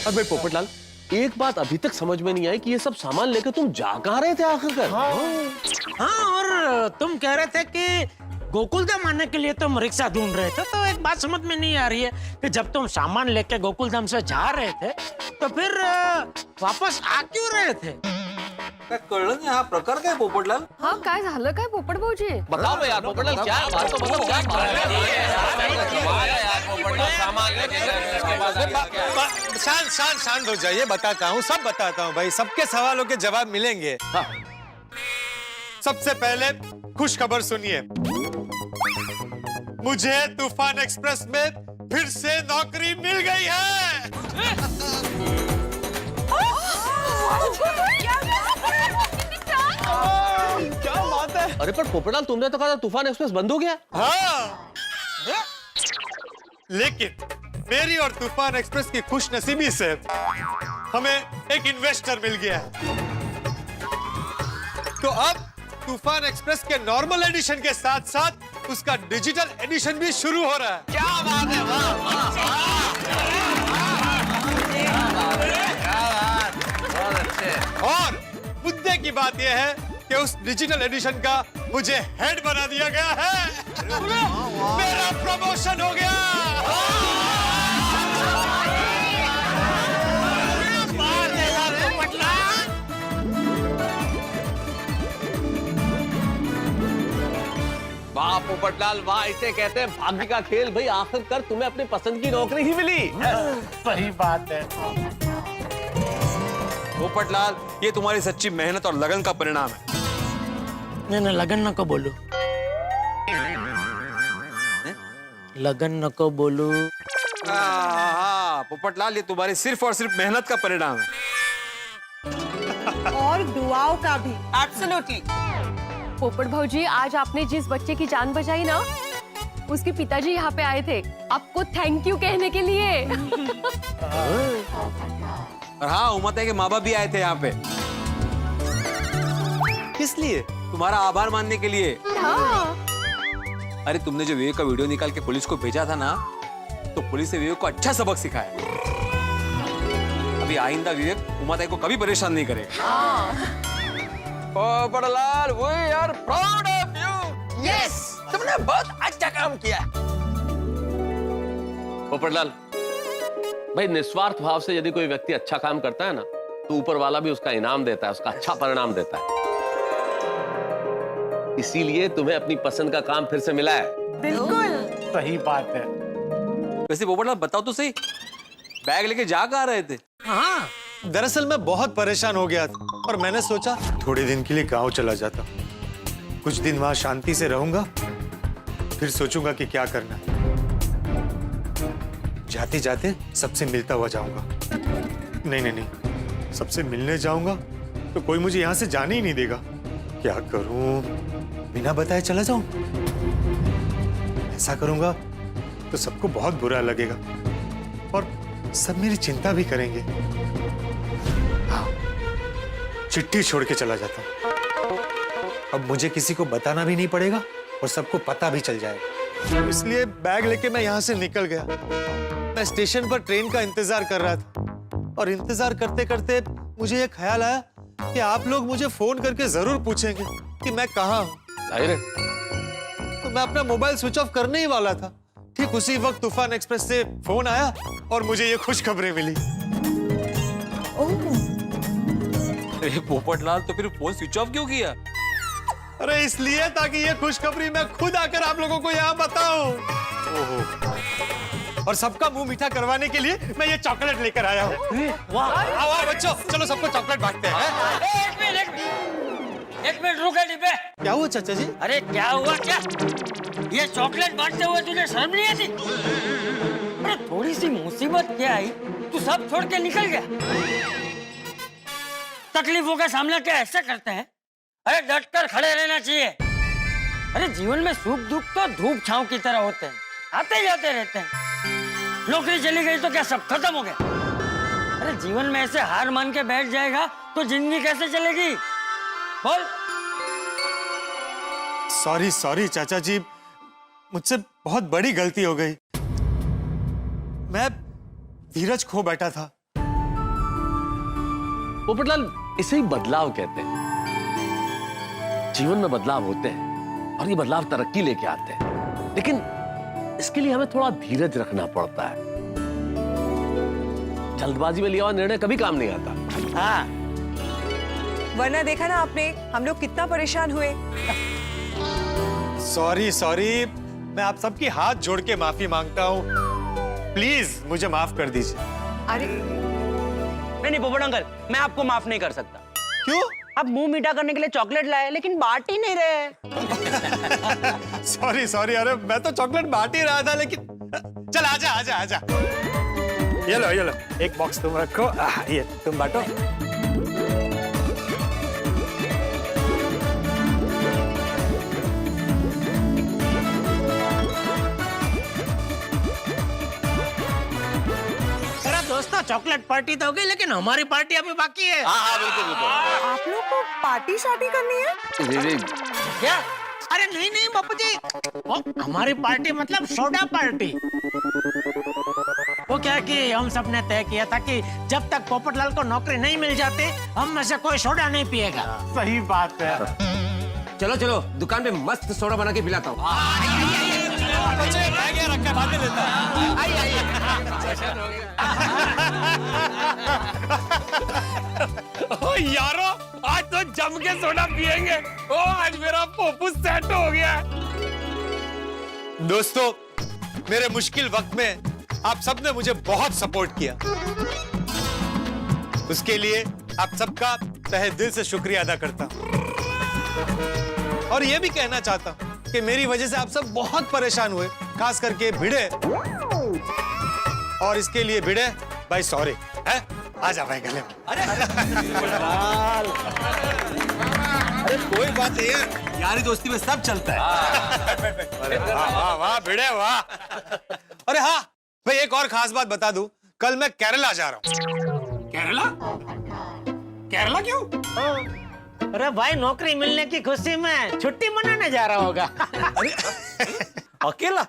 अब भाई पोपटलाल, एक बात अभी तक समझ में नहीं आई कि ये सब सामान लेकर तुम जा कहाँ रहे थे आखिरकार? हाँ, और तुम कह रहे थे कि गोकुलधाम आने के लिए तुम रिक्शा ढूंढ रहे थे, तो एक बात समझ में नहीं आ रही है कि जब तुम सामान लेके गोकुलधाम से जा रहे थे तो फिर वापस आ क्यों रहे थे? कळलं नाही हा प्रकार काय पोपटलाल? हाँ काय झालं काय पोपट भाऊजी? बताओ भाई यार, पोपटलाल क्या बात, तो मतलब क्या शांत हो जाइए, बताता हूँ, सब बताता हूँ भाई, सबके सवालों के जवाब मिलेंगे। हाँ। सबसे पहले खुश खबर सुनिए, मुझे तूफान एक्सप्रेस में फिर से नौकरी मिल गई है। क्या बात है? अरे पर पोपटलाल, तुमने तो कहा था तूफान एक्सप्रेस बंद हो गया। हाँ, लेकिन मेरी और तूफान एक्सप्रेस की खुश नसीबी से हमें एक इन्वेस्टर मिल गया है। तो अब तूफान एक्सप्रेस के नॉर्मल एडिशन के साथ साथ उसका डिजिटल एडिशन भी शुरू हो रहा है। क्या बात है, वाह बहुत अच्छे। और मुद्दे की बात यह है कि उस डिजिटल एडिशन का मुझे हेड बना दिया गया है। मेरा प्रमोशन हो गया। वाह पोपटलाल वाह, इसे कहते हैं भाग्य का खेल भाई, आखिरकार तुम्हें अपनी पसंद की नौकरी ही मिली। सही बात है पोपटलाल, ये तुम्हारी सच्ची मेहनत और लगन का परिणाम है। नहीं, लगन नको बोलू, लगन नको बोलू। हाँ, पोपटलाल, ये तुम्हारी सिर्फ और सिर्फ मेहनत का परिणाम है और दुआओं का भी। एब्सोल्युटली। पोपट भाऊजी, आज आपने जिस बच्चे की जान बचाई ना, उसके पिताजी यहाँ पे आए थे आपको थैंक यू कहने के लिए। और हाँ, उम्मीद है कि माँ बाप भी आए थे यहाँ पे। किस लिए? तुम्हारा आभार मानने के लिए। हाँ। अरे तुमने जो विवेक का वीडियो निकाल के पुलिस को भेजा था ना, तो पुलिस ने विवेक को अच्छा सबक सिखाया। अभी आइंदा विवेक उमाताई को कभी परेशान नहीं करेगा। Popatlal, we are proud of you. Yes, तुमने बहुत अच्छा काम किया। पोपटलाल भाई, निस्वार्थ भाव से यदि कोई व्यक्ति अच्छा काम करता है ना, तो ऊपर वाला भी उसका इनाम देता है, उसका अच्छा परिणाम देता है। इसीलिए तुम्हें अपनी पसंद का काम फिर से मिला है। बिल्कुल सही बात है। वैसे पोपटलाल बताओ तो सही, बैग लेके जा कहाँ रहे थे? हाँ, दरअसल मैं बहुत परेशान हो गया था और मैंने सोचा थोड़े दिन के लिए गांव चला जाता, कुछ दिन वहां शांति से रहूंगा, फिर सोचूंगा कि क्या करना है। जाते जाते सबसे मिलता हुआ जाऊंगा। नहीं, सबसे मिलने जाऊंगा तो कोई मुझे यहां से जाने ही नहीं देगा। क्या करूं? बिना बताए चला जाऊं? ऐसा करूंगा तो सबको बहुत बुरा लगेगा और सब मेरी चिंता भी करेंगे। हाँ, चिट्ठी छोड़ के चला जाता हूं। अब मुझे किसी को बताना भी नहीं पड़ेगा और सबको पता भी चल जाएगा। इसलिए बैग लेके मैं यहाँ से निकल गया। मैं स्टेशन पर ट्रेन का इंतजार कर रहा था और इंतजार करते करते मुझे ये ख्याल आया कि आप लोग मुझे फोन करके जरूर पूछेंगे कि मैं कहाँ हूँ। जाहिर है। तो मैं अपना मोबाइल स्विच ऑफ करने ही वाला था। ठीक उसी वक्त तूफान एक्सप्रेस से फोन आया और मुझे ये खुशखबरी मिली। अरे पोपटलाल, तो फिर फोन स्विच ऑफ क्यों किया? अरे इसलिए ताकि ये खुशखबरी मैं खुद आकर आप लोगों को यहाँ बताऊं। और सबका मुंह मीठा करवाने के लिए मैं ये चॉकलेट लेकर आया हूँ। आओ आओ बच्चों, चलो सबको चॉकलेट बांटते हैं। एक मिनट रुके डिब्बे। क्या हुआ चाचा जी? अरे क्या हुआ क्या? ये चॉकलेट बांटते हुए तुझे शर्म नहीं आती? अरे थोड़ी सी मुसीबत क्या आई, तू सब छोड़ के निकल गया। तकलीफों का सामना क्या ऐसे करते हैं? अरे डट कर खड़े रहना चाहिए। अरे जीवन में सुख दुख तो धूप छांव की तरह होते हैं, आते जाते रहते हैं। नौकरी चली गई तो क्या सब खत्म हो गया? अरे जीवन में ऐसे हार मान के बैठ जाएगा तो जिंदगी कैसे चलेगी? बोल। सॉरी सॉरी चाचा जी, मुझसे बहुत बड़ी गलती हो गई। मैं धीरज खो बैठा था। पोपटलाल, इसे ही बदलाव कहते हैं। जीवन में बदलाव होते हैं और ये बदलाव तरक्की लेके आते हैं, लेकिन इसके लिए हमें थोड़ा धीरज रखना पड़ता है। जल्दबाजी में लिया हुआ निर्णय कभी काम नहीं आता। हाँ, वरना देखा ना आपने हम लोग कितना परेशान हुए। सॉरी सॉरी, मैं आप सबकी हाथ जोड़ के माफी मांगता हूँ। प्लीज मुझे माफ कर दीजिए। अरे नहीं पोपट अंकल, मैं आपको माफ नहीं कर सकता। क्यों? आप मुंह मीठा करने के लिए चॉकलेट लाए लेकिन बांट ही नहीं रहे। सॉरी सॉरी, अरे मैं तो चॉकलेट बांट ही रहा था, लेकिन चल आजा आजा आजा। ये लो, एक बॉक्स तुम रखो, ये तुम बांटो। दोस्तों, चॉकलेट पार्टी तो हो गई, लेकिन हमारी पार्टी अभी बाकी है। हाँ बिल्कुल बिल्कुल। आप लोग को पार्टी शादी करनी है? क्या? अरे नहीं नहीं बापू जी, वो हमारी पार्टी मतलब सोडा पार्टी। वो क्या कि हम सब ने तय किया था कि जब तक पोपटलाल को नौकरी नहीं मिल जाती, हम में से कोई सोडा नहीं पिएगा। सही बात है। चलो चलो, दुकान पे मस्त सोडा बना के पिलाता हूँ। ओ यारो, आज तो जम के सोडा पिएंगे। ओ आज मेरा पोपू सेट हो गया। दोस्तों, मेरे मुश्किल वक्त में आप सबने मुझे बहुत सपोर्ट किया। उसके लिए आप सबका तहे दिल से शुक्रिया अदा करता हूं। और ये भी कहना चाहता हूं कि मेरी वजह से आप सब बहुत परेशान हुए, खास करके भिड़े। और इसके लिए भिड़े भाई सॉरी है। आजा भाई गले में। अरे कोई बात नहीं है, यारी दोस्ती में सब चलता है। वाह वाह भिड़े वाह। अरे हाँ भाई, एक और खास बात बता दूं, कल मैं केरला जा रहा हूँ। केरला? केरला क्यों? अरे भाई, नौकरी मिलने की खुशी में छुट्टी मनाने जा रहा होगा। अरे अकेला?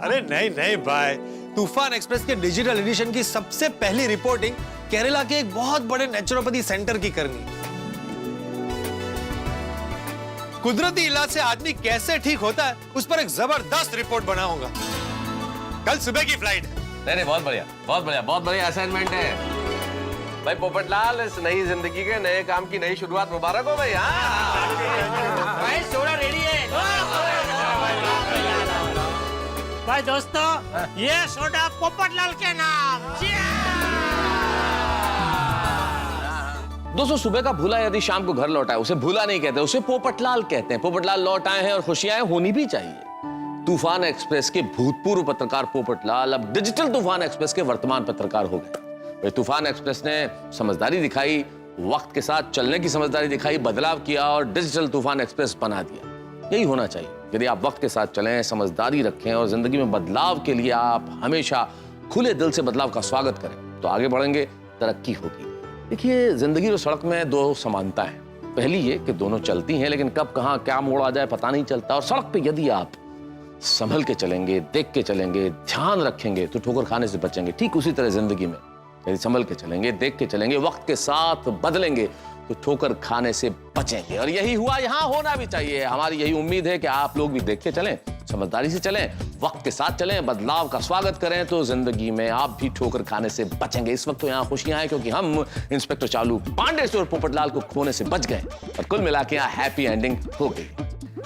अरे नहीं नहीं भाई, तूफान एक्सप्रेस के डिजिटल एडिशन की सबसे पहली रिपोर्टिंग केरला के एक बहुत बड़े नेचुरोपैथी सेंटर की करनी। कुदरती इलाज से आदमी कैसे ठीक होता है, उस पर एक जबरदस्त रिपोर्ट बनाऊंगा। कल सुबह की फ्लाइट है। नहीं, बहुत बढ़िया, बहुत बढ़िया, बहुत बढ़िया असाइनमेंट है भाई पोपटलाल। इस नई जिंदगी के नए काम की नई शुरुआत मुबारक हो भाई। भाई सोडा रेडी है। भाई दोस्तों, ये सोडा पोपटलाल के नाम। दोस्तों, सुबह का भूला यदि शाम को घर लौटा है, उसे भूला नहीं कहते, उसे पोपटलाल कहते हैं। पोपटलाल लौट आए हैं और खुशियां होनी भी चाहिए। तूफान एक्सप्रेस के भूतपूर्व पत्रकार पोपटलाल अब डिजिटल तूफान एक्सप्रेस के वर्तमान पत्रकार हो गए। तूफान एक्सप्रेस ने समझदारी दिखाई, वक्त के साथ चलने की समझदारी दिखाई, बदलाव किया और डिजिटल तूफान एक्सप्रेस बना दिया। यही होना चाहिए। यदि आप वक्त के साथ चलें, समझदारी रखें और जिंदगी में बदलाव के लिए आप हमेशा खुले दिल से बदलाव का स्वागत करें तो आगे बढ़ेंगे, तरक्की होगी। देखिए, जिंदगी और सड़क में दो समानता है। पहली ये कि दोनों चलती हैं, लेकिन कब कहाँ क्या मोड़ आ जाए पता नहीं चलता। और सड़क पे यदि आप संभल के चलेंगे, देख के चलेंगे, ध्यान रखेंगे तो ठोकर खाने से बचेंगे। ठीक उसी तरह जिंदगी में यदि संभल के चलेंगे, देख के चलेंगे, वक्त के साथ बदलेंगे तो ठोकर खाने से बचेंगे। और यही हुआ, यहाँ होना भी चाहिए। हमारी यही उम्मीद है कि आप लोग भी देख के चलें, समझदारी से चलें, वक्त के साथ चलें, बदलाव का स्वागत करें तो जिंदगी में आप भी ठोकर खाने से बचेंगे। इस वक्त तो यहाँ खुशियां हैं क्योंकि हम इंस्पेक्टर चालू पांडे से और पोपटलाल को खोने से बच गए और कुल मिला के यहाँ हैप्पी एंडिंग हो गई।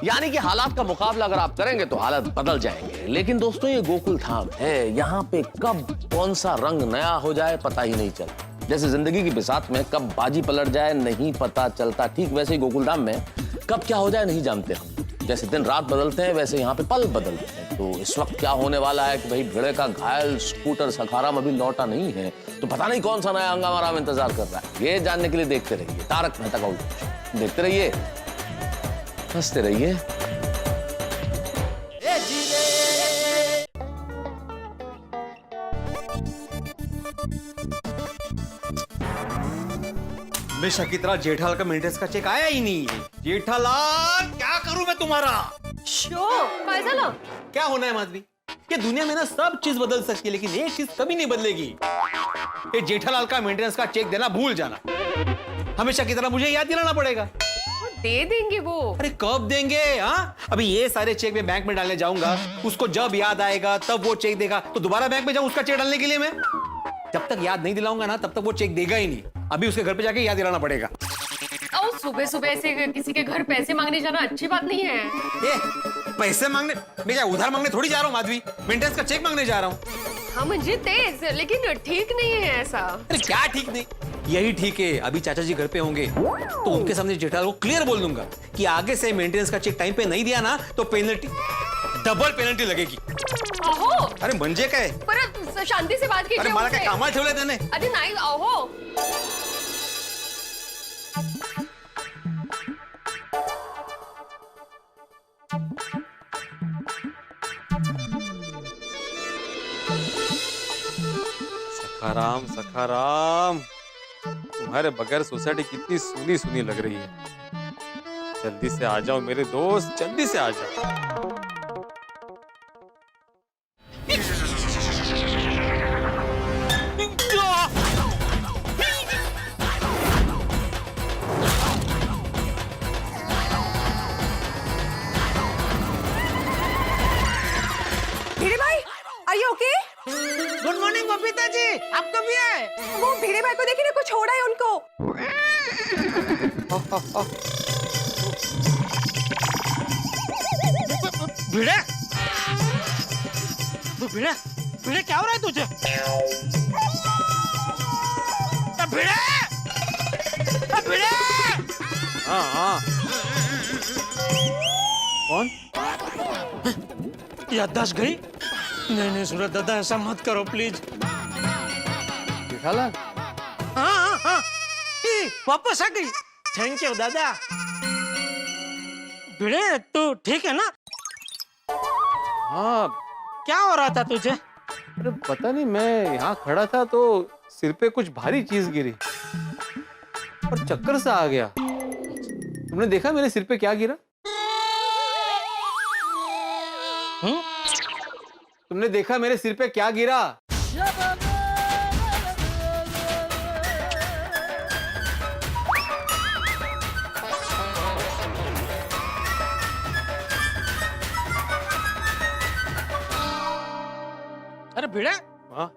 यानी कि हालात का मुकाबला अगर आप करेंगे तो हालात बदल जाएंगे। लेकिन दोस्तों, ये गोकुल धाम है, यहाँ पे कब कौन सा रंग नया हो जाए पता ही नहीं चलता। जैसे जिंदगी की बिसात में कब बाजी पलट जाए नहीं पता चलता, ठीक वैसे ही गोकुलधाम में कब क्या हो जाए नहीं जानते हम। जैसे दिन रात बदलते हैं वैसे यहाँ पे पल बदलते हैं। तो इस वक्त क्या होने वाला है कि भाई भिड़े का घायल स्कूटर सखाराम अभी लौटा नहीं है, तो पता नहीं कौन सा नया हंगामा राम इंतजार कर रहा है। ये जानने के लिए देखते रहिए तारक मेहता का उल्टा चश्मा। देखते रहिए, हंसते रहिए। हमेशा की तरह जेठालाल का मेंटेनेंस का चेक आया ही नहीं है। जेठालाल, क्या करूं मैं तुम्हारा? काय झालं? क्या होना है माधवी? ये दुनिया में ना सब चीज बदल सकती है, लेकिन एक चीज कभी नहीं बदलेगी। ये जेठालाल का मेंटेनेंस का चेक देना भूल जाना। हमेशा की तरह मुझे याद दिलाना पड़ेगा। दे देंगे वो। अरे कब देंगे? हाँ, अभी ये सारे चेक मैं बैंक में डालने जाऊंगा, उसको जब याद आएगा तब वो चेक देगा, तो दोबारा बैंक में जाऊं उसका चेक डालने के लिए मैं? जब तक याद नहीं दिलाऊंगा ना तब तक वो चेक देगा ही नहीं। अभी उसके घर पे जाके याद दिलाना पड़ेगा। सुबह सुबह से किसी के घर पैसे मांगने जाना अच्छी बात नहीं है। पैसे मांगने? मैं क्या उधार मांगने थोड़ी जा रहा हूँ माधवी, मेंटेनेंस का चेक मांगने जा रहा हूँ। हाँ मुझे तेज, लेकिन ठीक नहीं है ऐसा। अरे क्या ठीक नहीं? यही ठीक है। अभी चाचा जी घर पे होंगे तो उनके सामने जेठालाल को क्लियर बोल दूंगा कि आगे से मेंटेनेंस का चेक टाइम पे नहीं दिया ना तो पेनल्टी, डबल पेनल्टी लगेगी। अहो, अरे म्हणजे काय? परत शांती से बात कीजिए। अरे मला काय कामाला ठेवलंय त्याने? अरे नाही, अहो सखाराम, सखाराम, तुम्हारे बगैर सोसाइटी कितनी सुनी सुनी लग रही है। जल्दी से आ जाओ मेरे दोस्त, जल्दी से आ जाओ। भिड़े भाई, are you okay? Good morning Babita ji, आप कब भी आए? वो भिड़े भाई को देखिए ना, कुछ छोड़ा है उनको। भिड़े, भिड़े, भिड़े क्या हो रहा है तुझे? भिड़े, भिड़े। हाँ हाँ, कौन? याददाश्त गई? नहीं नहीं सूरज दादा, ऐसा मत करो प्लीज। जेठालाल? हाँ हाँ हाँ, वापस आ गई। थैंक यू दादा। भिड़े, तू ठीक है ना? हाँ। क्या हो रहा था तुझे? अरे पता नहीं, मैं यहाँ खड़ा था तो सिर पे कुछ भारी चीज गिरी और चक्कर सा आ गया। तुमने देखा मेरे सिर पे क्या गिरा? तुमने देखा मेरे सिर पे क्या गिरा? अरे भिड़े, हाँ?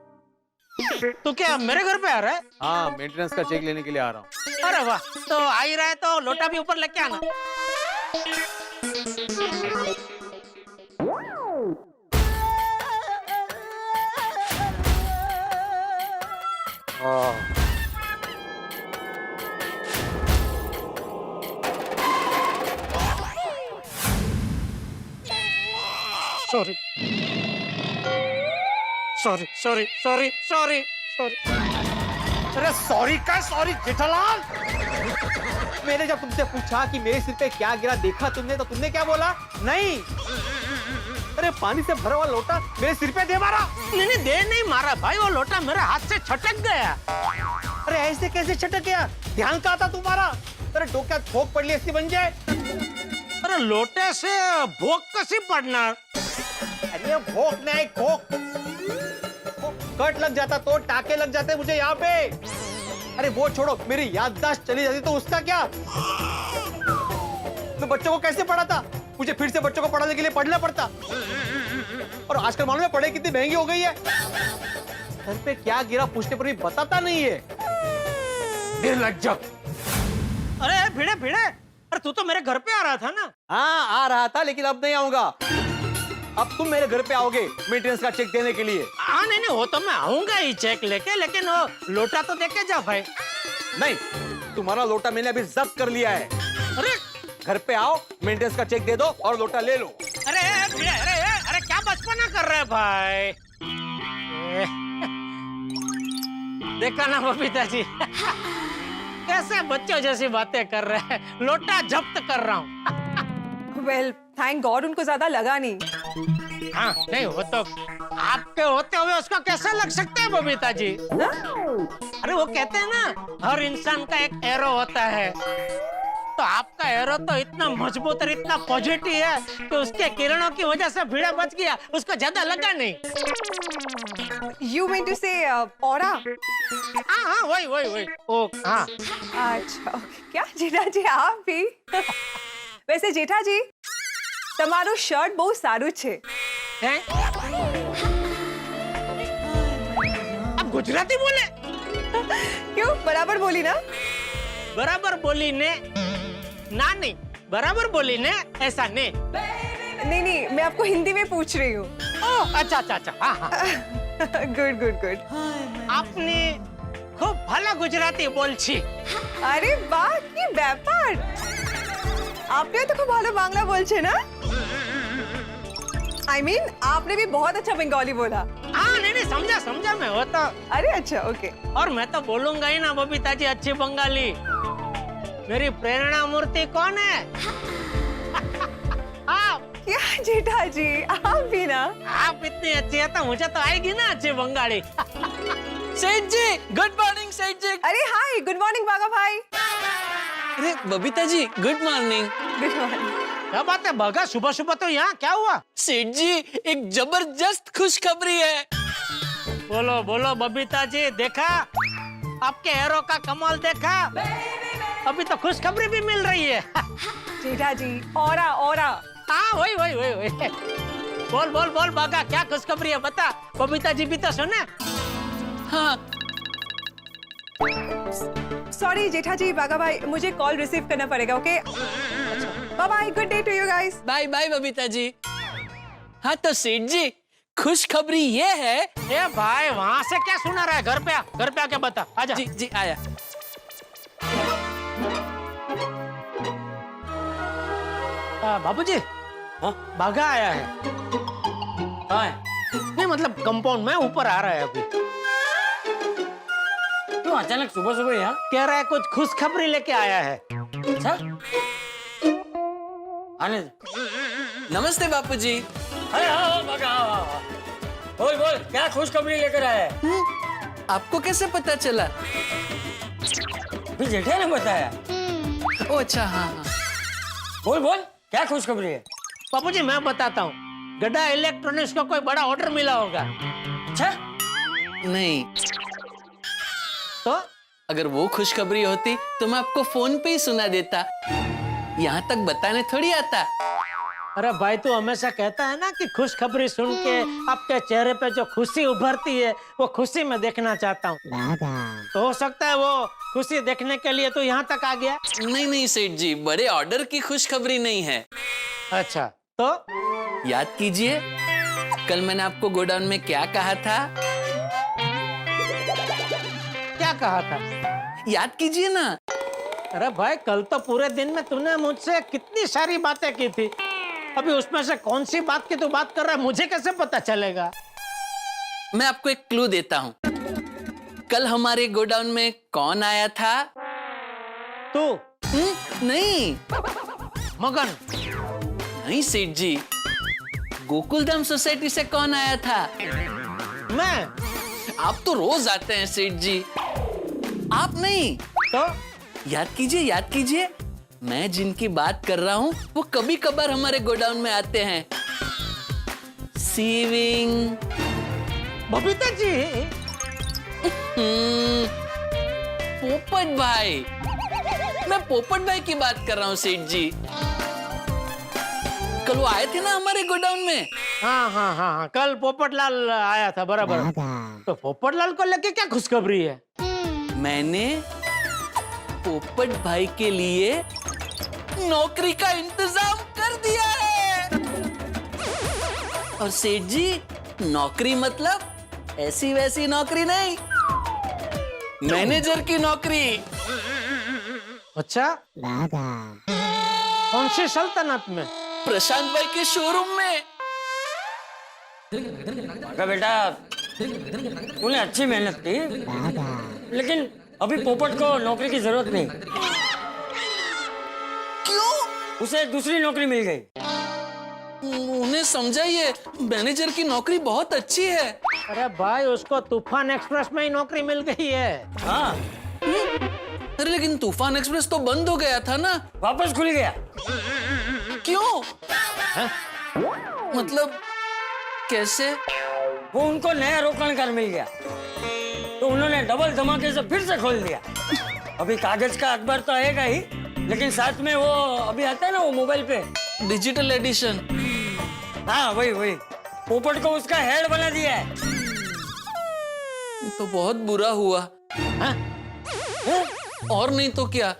तू क्या मेरे घर पे आ रहा है? हाँ, मेंटेनेंस का चेक लेने के लिए आ रहा हूँ। अरे वाह, तो आ ही रहा है तो लोटा भी ऊपर लेके आना। Sorry sorry sorry sorry sorry sorry. अरे सॉरी का सॉरी जेठालाल? मैंने जब तुमसे पूछा कि मेरे सिर पे क्या गिरा देखा तुमने, तो तुमने क्या बोला? नहीं। अरे पानी से भरा हुआ लोटा मेरे सिर पे दे मारा। नहीं दे नहीं मारा भाई, वो लोटा मेरे हाथ से छटक गया। अरे ऐसे कैसे छटक गया? ध्यान कहाँ था तुम्हारा? अरे डोक्यात भोग पडली असती म्हणजे? अरे लोटे से भोग कशी पडणार? अरे भोग नहीं, खोक। कट लग जाता तो टाके लग जाते मुझे यहाँ पे। अरे वो छोड़ो, मेरी याददाश्त चली जाती तो उसका क्या? मैं बच्चों को कैसे पढ़ाता? मुझे फिर से बच्चों को पढ़ाने के लिए पढ़ना पड़ता। और आजकल मालूम है पढ़ाई कितनी महंगी हो गई है। घर पे क्या गिरा पूछने पर भी बताता नहीं है। निर्लज्ज। अरे भिड़े भिड़े, अरे तू तो मेरे घर पे आ रहा था ना? हाँ आ रहा था, लेकिन अब नहीं आऊंगा। अब तुम मेरे घर पे आओगे मेंटेनेंस का चेक देने के लिए। हाँ नहीं वो तो मैं आऊंगा ही चेक लेके, लेकिन वो लोटा तो देके जा भाई। नहीं, तुम्हारा लोटा मैंने अभी जब्त कर लिया है। अरे घर पे आओ, मेंटेनेंस का चेक दे दो और लोटा ले लो। अरे भिड़े, अरे क्या बचपना कर रहे भाई? देखा ना बबीता जी, कैसे बच्चों जैसी बातें कर रहे हैं। लोटा जब्त कर रहा हूँ। वेल थैंक गॉड उनको ज्यादा लगा नहीं। हाँ नहीं वो तो आपके होते हुए उसको कैसे लग सकते हैं बबीता जी? अरे वो कहते हैं ना, हर इंसान का एक एरो होता है, तो आपका एरो तो इतना मजबूत और इतना पॉजिटिव है कि उसके किरणों की वजह से भिड़ा बच गया, उसको ज्यादा लगा नहीं। यू मीन टू से ऑरा? हाँ वही ओ हाँ। अच्छा क्या जेठा जी आप भी? वैसे जेठा जी તમારું શર્ટ બહુ સારું છે। अब गुजराती बोले? क्यों बराबर बोली ना? बराबर बोली ने ना नहीं, बराबर बोली ने ऐसा ने। नहीं मैं आपको हिंदी में पूछ रही हूँ। अच्छा हाँ। गुड। आपने खूब भला गुजराती बोल छी। अरे वाह की व्यापार, आपने तो खूब भालो बांग्ला बोल छे ना? I mean, आपने भी बहुत अच्छा बंगाली बोला। हाँ नहीं समझा मैं वो तो। अरे अच्छा ओके। और मैं तो बोलूंगा ही ना बबीता जी अच्छी बंगाली। मेरी प्रेरणा मूर्ति कौन है? आप। क्या जेठा जी आप भी ना? आप इतनी अच्छी है तो मुझे तो आएगी ना अच्छी बंगाली। सेठ जी गुड मॉर्निंग। सेठ जी अरे हाय गुड मॉर्निंग बागा भाई। अरे Babita ji good morning. Good morning. क्या बात है बगा, सुबह सुबह तो यहाँ क्या हुआ? सेठ जी एक जबरदस्त खुशखबरी है। बोलो बबीता जी, देखा आपके हेरो का कमाल देखा? अभी तो खुशखबरी भी मिल रही है। जेठा जी औरा। हाँ वही। बोल बागा, क्या खुशखबरी है बता, बबीता जी भी तो सुने। हाँ सॉरी जेठा जी बागा भाई, मुझे कॉल रिसीव करना पड़ेगा। Okay bye bye, good day to you guys. Bye bye Babita ji. हाँ तो सेठ जी खुशखबरी ये है। ए भाई वहाँ से क्या सुना रहा है? घर पे आके बता। आजा। जी आया। बाबूजी हाँ बागा आया है। हाँ है। नहीं मतलब कंपाउंड में ऊपर आ रहा है अभी। क्यों अचानक सुबह यहाँ? कह रहा है कुछ खुशखबरी लेके आया है। अच्छा आने नमस्ते बापूजी। अरे हाँ बोल क्या खुशखबरी लेकर आया है? आपको कैसे पता चला? जेठा ने बताया। ओ अच्छा हाँ। बोल क्या खुशखबरी है? बाबूजी मैं बताता हूँ, गड्ढा इलेक्ट्रॉनिक्स को कोई बड़ा ऑर्डर मिला होगा। अच्छा नहीं तो अगर वो खुशखबरी होती तो मैं आपको फोन पे ही सुना देता, यहाँ तक बताने थोड़ी आता। अरे भाई तू हमेशा कहता है ना कि खुशखबरी सुन के आपके चेहरे पे जो खुशी उभरती है वो खुशी में देखना चाहता हूँ। तो हो सकता है वो खुशी देखने के लिए तो यहाँ तक आ गया। नहीं सेठ जी, बड़े ऑर्डर की खुशखबरी नहीं है। अच्छा तो याद कीजिए कल मैंने आपको गोडाउन में क्या कहा था? क्या कहा था? याद कीजिए ना। अरे भाई कल तो पूरे दिन में तूने मुझसे कितनी सारी बातें की थी, अभी उसमें से कौन सी बात की तू बात कर रहा है मुझे कैसे पता चलेगा? मैं आपको एक क्लू देता हूँ। कल हमारे गोडाउन में कौन आया था? तू? नहीं मगन? नहीं सेठ जी, गोकुलधाम सोसाइटी से कौन आया था? मैं। आप तो रोज आते हैं सेठ जी। आप नहीं तो याद कीजिए, मैं जिनकी बात कर रहा हूँ वो कभी कभार हमारे गोडाउन में आते हैं। सीविंग। बबीता जी। पोपट भाई, मैं पोपट भाई की बात कर रहा हूँ सेठ जी। कल वो आए थे ना हमारे गोडाउन में। हाँ, कल पोपटलाल आया था, बराबर। तो पोपटलाल को लेके क्या खुशखबरी है? मैंने पोपट भाई के लिए नौकरी का इंतजाम कर दिया है। और सेठ जी, नौकरी मतलब ऐसी वैसी नौकरी नहीं, मैनेजर की नौकरी। अच्छा, कौन सी सल्तनत में? प्रशांत भाई के शोरूम में। बेटा तूने अच्छी मेहनत की, लेकिन अभी पोपट को नौकरी की जरूरत नहीं। क्यों? उसे दूसरी नौकरी मिल गई। उन्हें समझाइए, मैनेजर की नौकरी बहुत अच्छी है। अरे भाई, उसको तूफान एक्सप्रेस में ही नौकरी मिल गई है। हाँ। अरे लेकिन तूफान एक्सप्रेस तो बंद हो गया था ना। वापस खुल गया। क्यों? मतलब कैसे? वो उनको नया रोकनकार मिल गया, तो उन्होंने डबल धमाके से फिर से खोल दिया। अभी कागज का अखबार तो आएगा ही, लेकिन साथ में वो अभी आता है ना वो मोबाइल पे, डिजिटल एडिशन। हाँ वही पोपट को उसका हेड बना दिया है। तो बहुत बुरा हुआ। हाँ? और नहीं तो क्या,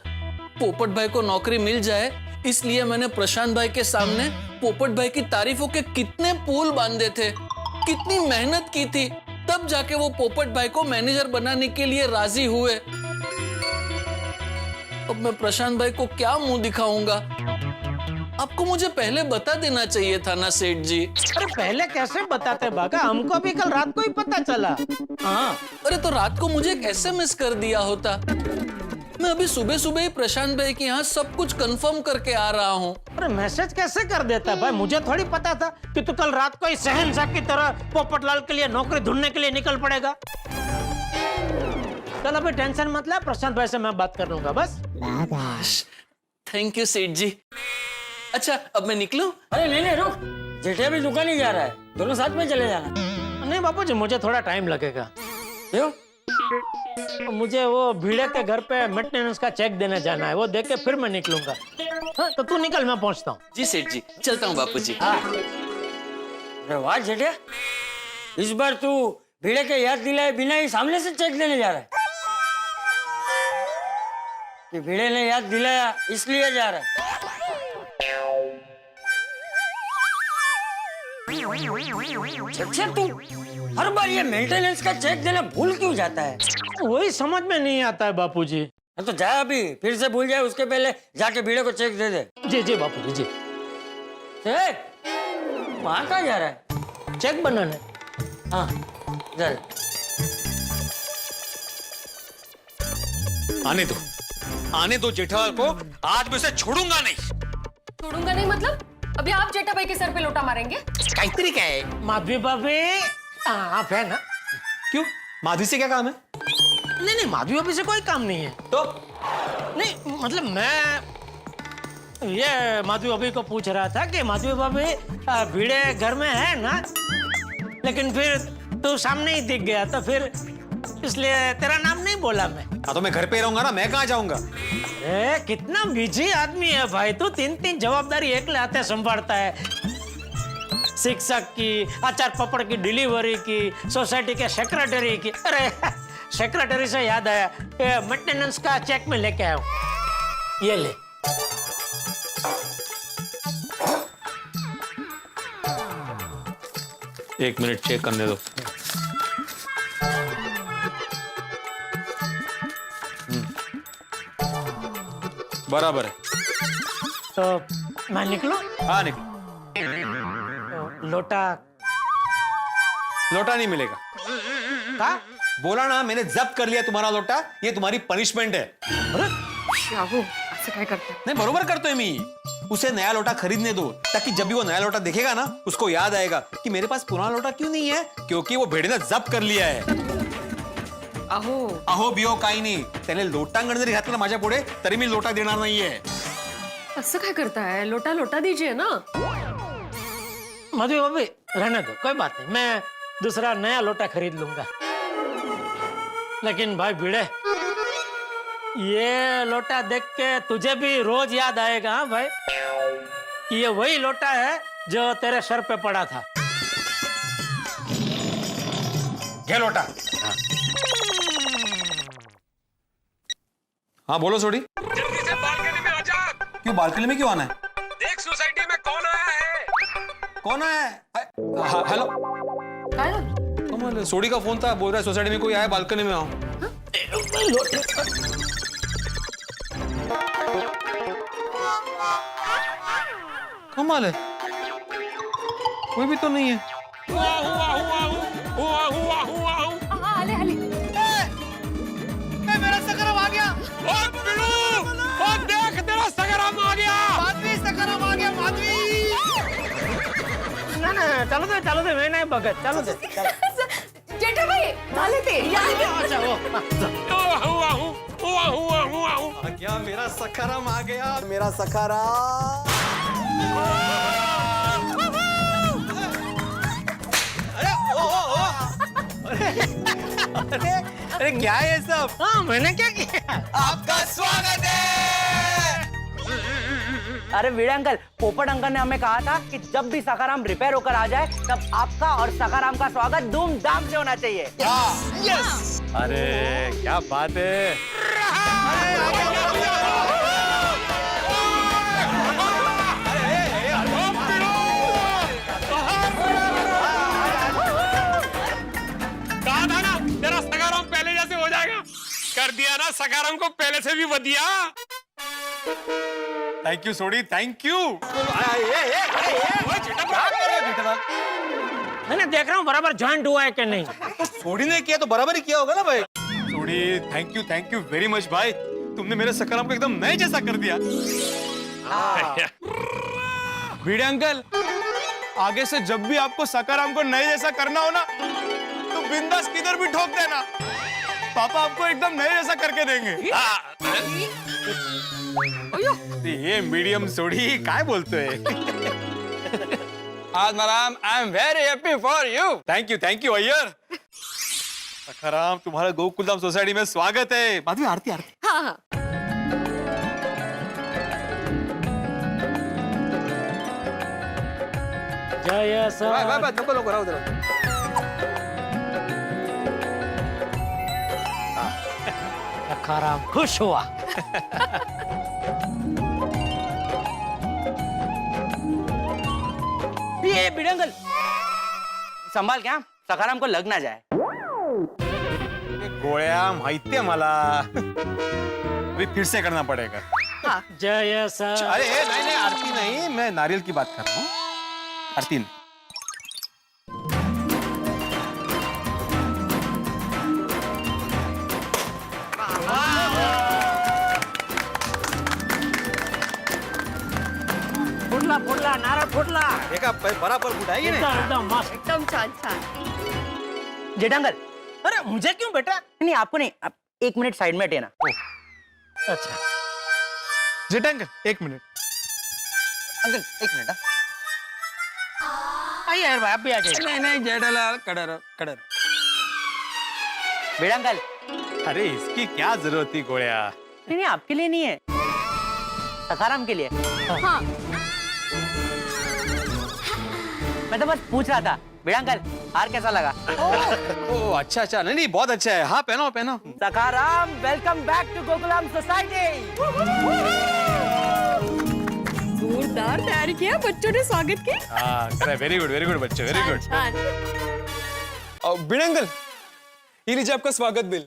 पोपट भाई को नौकरी मिल जाए इसलिए मैंने प्रशांत भाई के सामने पोपट भाई की तारीफों के कितने पुल बांधे थे, कितनी मेहनत की थी, तब जाके वो पोपट भाई को मैनेजर बनाने के लिए राजी हुए। अब मैं प्रशांत भाई को क्या मुंह दिखाऊंगा? आपको मुझे पहले बता देना चाहिए था ना सेठ जी। अरे पहले कैसे बताते बागा, हमको भी कल रात को ही पता चला। हाँ, अरे तो रात को मुझे एक SMS कर दिया होता। मैं अभी सुबह सुबह ही प्रशांत भाई के यहाँ सब कुछ कंफर्म करके आ रहा हूँ। अरे मैसेज कैसे कर देता भाई, मुझे थोड़ी पता था कि तू कल रात को ही शहंशाह की तरह पोपटलाल के लिए नौकरी ढूंढने के लिए निकल पड़ेगा। चल अभी टेंशन मत ले, प्रशांत भाई से मैं बात कर लूंगा बस। थैंक यू सेठ जी। अच्छा अब मैं निकलूं? अरे नहीं रुक, जेठिया भी दुकान ही जा रहा है, दोनों साथ में चले जाना। नहीं बापूजी, मुझे थोड़ा टाइम लगेगा। क्यों? मुझे वो भीड़े के घर पे मेंटेनेंस का चेक देने जाना है, वो देख के फिर मैं निकलूंगा। हाँ, तो तू निकल, मैं पहुंचता हूँ। जी सेठ जी, चलता हूँ बापूजी। अरे वाह जेठिया, इस बार तू भीड़े के याद दिलाए बिना ही सामने से चेक देने जा रहा है कि भीड़े ने याद दिलाया इसलिए जा रहा है? अच्छा तू हर बार ये मेंटेनेंस का चेक देना भूल क्यों जाता है? वही समझ में नहीं आता है बापूजी। तो जा अभी, फिर से भूल जाए उसके पहले जाके भीड़े को चेक दे दे। जी बापूजी जी। वहाँ कहाँ जा रहा है? चेक बनाने। हाँ चल। आने दो जेठालाल को, आज मैं उसे छोड़ूंगा नहीं। छोड़ूंगा नहीं मतलब? अभी आप जेठा भाई के सर पे लोटा मारेंगे? काइतरी क्या है? माधवी भाभी आप है ना? क्यों, माधवी से क्या काम है? नहीं माधवी भाभी से कोई काम नहीं है। तो नहीं मतलब मैं ये माधवी भाभी को पूछ रहा था कि माधवी भाभी भीड़े घर में है ना, लेकिन फिर तू सामने ही दिख गया तो फिर इसलिए तेरा नाम नहीं बोला मैं। हाँ तो मैं घर पे रहूंगा ना, मैं कहाँ जाऊंगा? अरे कितना बिजी आदमी है भाई तू, 3 जवाबदारी एक हाथे संभालता है। शिक्षक की, अचार पापड़ की डिलीवरी की, सोसाइटी के सेक्रेटरी की। अरे सेक्रेटरी से याद आया, मेंटेनेंस का चेक में लेके आया हूँ, ये ले। एक मिनट चेक करने दो। बराबर है। तो मैं निकलूं? हाँ निकलो। लोटा लोटा नहीं मिलेगा। का? बोला ना, मैंने जब्त कर लिया तुम्हारा लोटा, ये तुम्हारी पनिशमेंट है। शाहू, असं काय करते? नाही बरोबर करतोय मी। उसे नया लोटा खरीदने दो, ताकि जब भी वो नया लोटा देखेगा ना, उसको याद आएगा कि मेरे पास पुराना लोटा क्यों नहीं है, क्योंकि वो भेड़े ने जब्त कर लिया है. अहो बियो काही नाही, त्याने लोटांगण जरी घातलं ना माझ्या पुढे तरी मी लोटा देणार नाहीये. असं काय करताय? लोटा लोटा दीजिए ना. मधु भाभी रहने दो, कोई बात नहीं, मैं दूसरा नया लोटा खरीद लूंगा. लेकिन भाई भिड़े, ये लोटा देख के तुझे भी रोज याद आएगा. हाँ भाई, ये वही लोटा है जो तेरे सर पे पड़ा था. घे लोटा. हाँ बोलो सोडी. जल्दी से बालकनी में आ जा. क्यों बालकनी में क्यों आना है? देख सोसाइटी में कौन आया है. कौन है? हेलो. कमल, सोडी का फोन था, बोल रहा है सोसाइटी में कोई आया, बालकनी में आओ. कमाल है, कोई भी तो नहीं है. आले आले. मेरा सकरम आ गया. देख तेरा सगराम आ गया. माधवी सकरम आ गया. माधवी. ना चलो दे मैं नहीं भगत, चलो दे. जेठा भाई झाले ते. क्या मेरा सखाराम आ गया, मेरा सखाराम. अरे क्या है ये सब? हाँ मैंने क्या किया? आपका स्वागत है. अरे वीरे अंकल, पोपट अंकल ने हमें कहा था कि जब भी सखाराम रिपेयर होकर आ जाए तब आपका और सखाराम का स्वागत धूमधाम से होना चाहिए. यस. अरे क्या बात है. कहा था ना तेरा सगाराम पहले जैसे हो जाएगा. कर दिया ना सगाराम को पहले से भी बढ़िया. Thank you Sodhi, thank you. मैंने देख रहा हूँ बराबर जॉइंट हुआ है कि नहीं. सोडी ने किया तो बराबर ही किया होगा ना भाई. सोडी थैंक यू वेरी मच भाई, तुमने मेरे सखाराम को एकदम नए जैसा कर दिया. भिड़े अंकल, आगे से जब भी आपको सखाराम को नए जैसा करना हो ना, तो बिंदास किधर भी ठोक देना, पापा आपको एकदम नए जैसा करके देंगे. ये मीडियम सोडी काय बोलतोय. Atmaram, I am very happy for you. Thank you Iyer. Sakharam, तुम्हारा गोकुलधाम सोसाइटी में स्वागत है. बाद में आरती. हाँ हाँ. जय सर. नको राहू दे. सखाराम खुश हुआ. ये भिड़े अंकल, संभाल क्या, सखाराम को लग ना जाए. गोळ्या माहितीये मला, अभी फिर से करना पड़ेगा. जय सर. अरे नहीं आरती नहीं, मैं नारियल की बात कर रहा हूँ. आरती नहीं. फुटला नारळ फुटला. एका बराबर फुट आहे की नाही. एकदम मस्त. एकदम छान छान. जेठांकल, अरे मुझे क्यों बेटा? नहीं आपको नहीं, आप 1 मिनट साइड में हटे ना. अच्छा जेठा अंकल, 1 मिनट. Uncle 1 minute. आइए यार भाई, आप भी आ जाइए. नहीं जेठालाल, कड़र. बेड़ा अंकल. अरे इसकी क्या जरूरत थी गोळ्या. नहीं आपके लिए नहीं है, सखाराम के लिए. हाँ. मैं तो बस पूछ रहा था. बेड़ा अंकल, हार कैसा लगा? ओ अच्छा, नहीं बहुत अच्छा है. हाँ पहनो. Sakharam, welcome back to Gokuldham society. जोरदार तैयारी किया बच्चों ने स्वागत की. हाँ वेरी गुड बच्चे, वेरी गुड. छान. भिड़े अंकल, ये लीजिए आपका स्वागत बिल.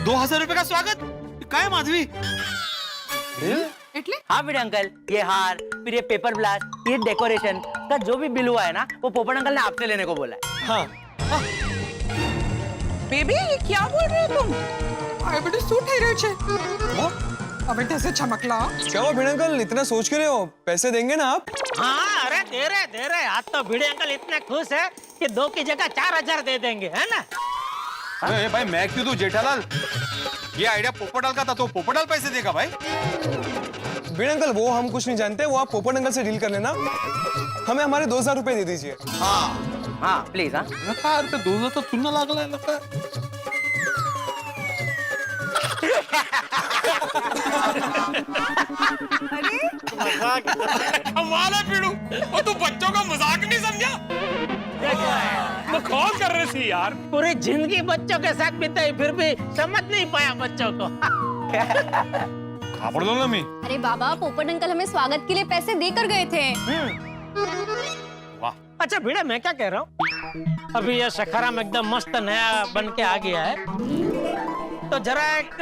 2000 रुपए का स्वागत. काय माधवी. हाँ बेड़ा अंकल, ये हार, फिर ये पेपर ब्लास्ट, ये डेकोरेशन का जो भी बिल हुआ है ना, वो पोपट अंकल ने आपसे लेने को बोला है. हाँ. बेबी ये क्या बोल रहे हो तुम? आईब्रो सूट है रहे छे. अब ऐसे चमकला। क्या हुआ भिड़े अंकल, इतना सोच के रहे हो? पैसे देंगे ना आप? हाँ अरे दे रहे आज तो भिड़े अंकल इतने खुश है कि 2 की जगह 4000 दे देंगे, है ना? अरे भाई मैं क्यों दूं जेठालाल, ये आइडिया पोपटलाल का था तो पोपटलाल पैसे देगा भाई। भिड़े अंकल वो हम कुछ नहीं जानते, वो आप पोपट अंकल से डील कर लेना, हमें हमारे 2000 रुपए दे दीजिए। हाँ प्लीज। हाँ 2000 तो चुनना लागला है लगता है। कमाल है पीड़ू, और तू बच्चों का मजाक नहीं समझा? मखौल कर रही थी यार। पूरी जिंदगी बच्चों के साथ बिताई फिर भी समझ नहीं पाया बच्चों को। खापड़ दो ना मी। अरे बाबा, पोपट अंकल हमें स्वागत के लिए पैसे देकर गए थे। अच्छा भिड़े, मैं क्या कह रहा हूँ, अभी ये सखाराम एकदम मस्त नया बन के आ गया है, तो जरा एक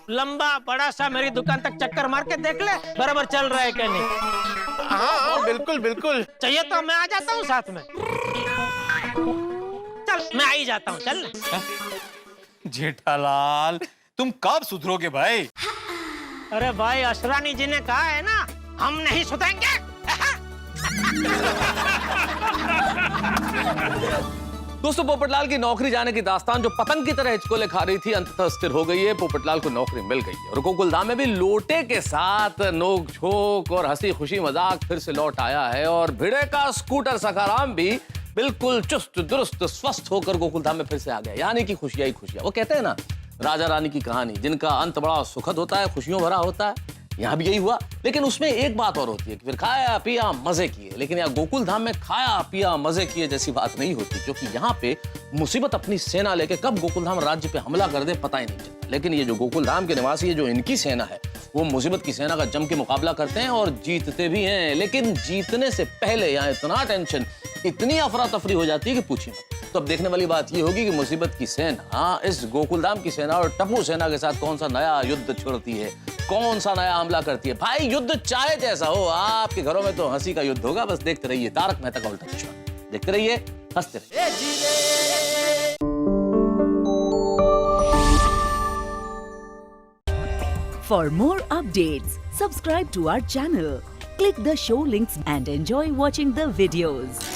लंबा बड़ा सा मेरी दुकान तक चक्कर मार के देख ले बराबर चल रहा है क्या नहीं। हाँ बिल्कुल बिल्कुल। चाहिए तो मैं आ जाता हूँ साथ में। चल मैं आ ही जाता हूँ, चल। जेठालाल तुम कब सुधरोगे भाई? अरे भाई असरानी जी ने कहा है ना, हम नहीं सुधरेंगे। दोस्तों, पोपटलाल की नौकरी जाने की दास्तान जो पतंग की तरह हिचकोले खा रही थी, अंततः स्थिर हो गई है। पोपटलाल को नौकरी मिल गई है और गोकुलधाम में भी लोटे के साथ नोक झोंक और हंसी खुशी मजाक फिर से लौट आया है। और भिड़े का स्कूटर सखाराम भी बिल्कुल चुस्त दुरुस्त स्वस्थ होकर गोकुलधाम में फिर से आ गया, यानी कि खुशियां ही खुशियां। वो कहते हैं ना, राजा रानी की कहानी जिनका अंत बड़ा सुखद होता है, खुशियों भरा होता है, यहाँ भी यही हुआ। लेकिन उसमें एक बात और होती है कि फिर खाया पिया मजे किए, लेकिन यहाँ गोकुलधाम में खाया पिया मजे किए जैसी बात नहीं होती, क्योंकि यहाँ पे मुसीबत अपनी सेना लेके कब गोकुलधाम राज्य पे हमला कर दे पता ही नहीं चलता। लेकिन ये जो गोकुलधाम के निवासी है, जो इनकी सेना है, वो मुसीबत की सेना का जम के मुकाबला करते हैं और जीतते भी हैं। लेकिन जीतने से पहले यहाँ इतना टेंशन, इतनी अफरा तफरी हो जाती है कि पूछिए मत। तो अब देखने वाली बात ये होगी कि मुसीबत की सेना इस गोकुलधाम की सेना और टप्पू सेना के साथ कौन सा नया युद्ध छेड़ती है, कौन सा नया हमला करती है। भाई युद्ध चाहे जैसा हो, आपके घरों में तो हंसी का युद्ध होगा। बस देखते रहिए तारक मेहता का उल्टा चश्मा, देखते रहिए, हंसते रहिए। For more updates, subscribe to our channel, click the show links and enjoy watching the videos.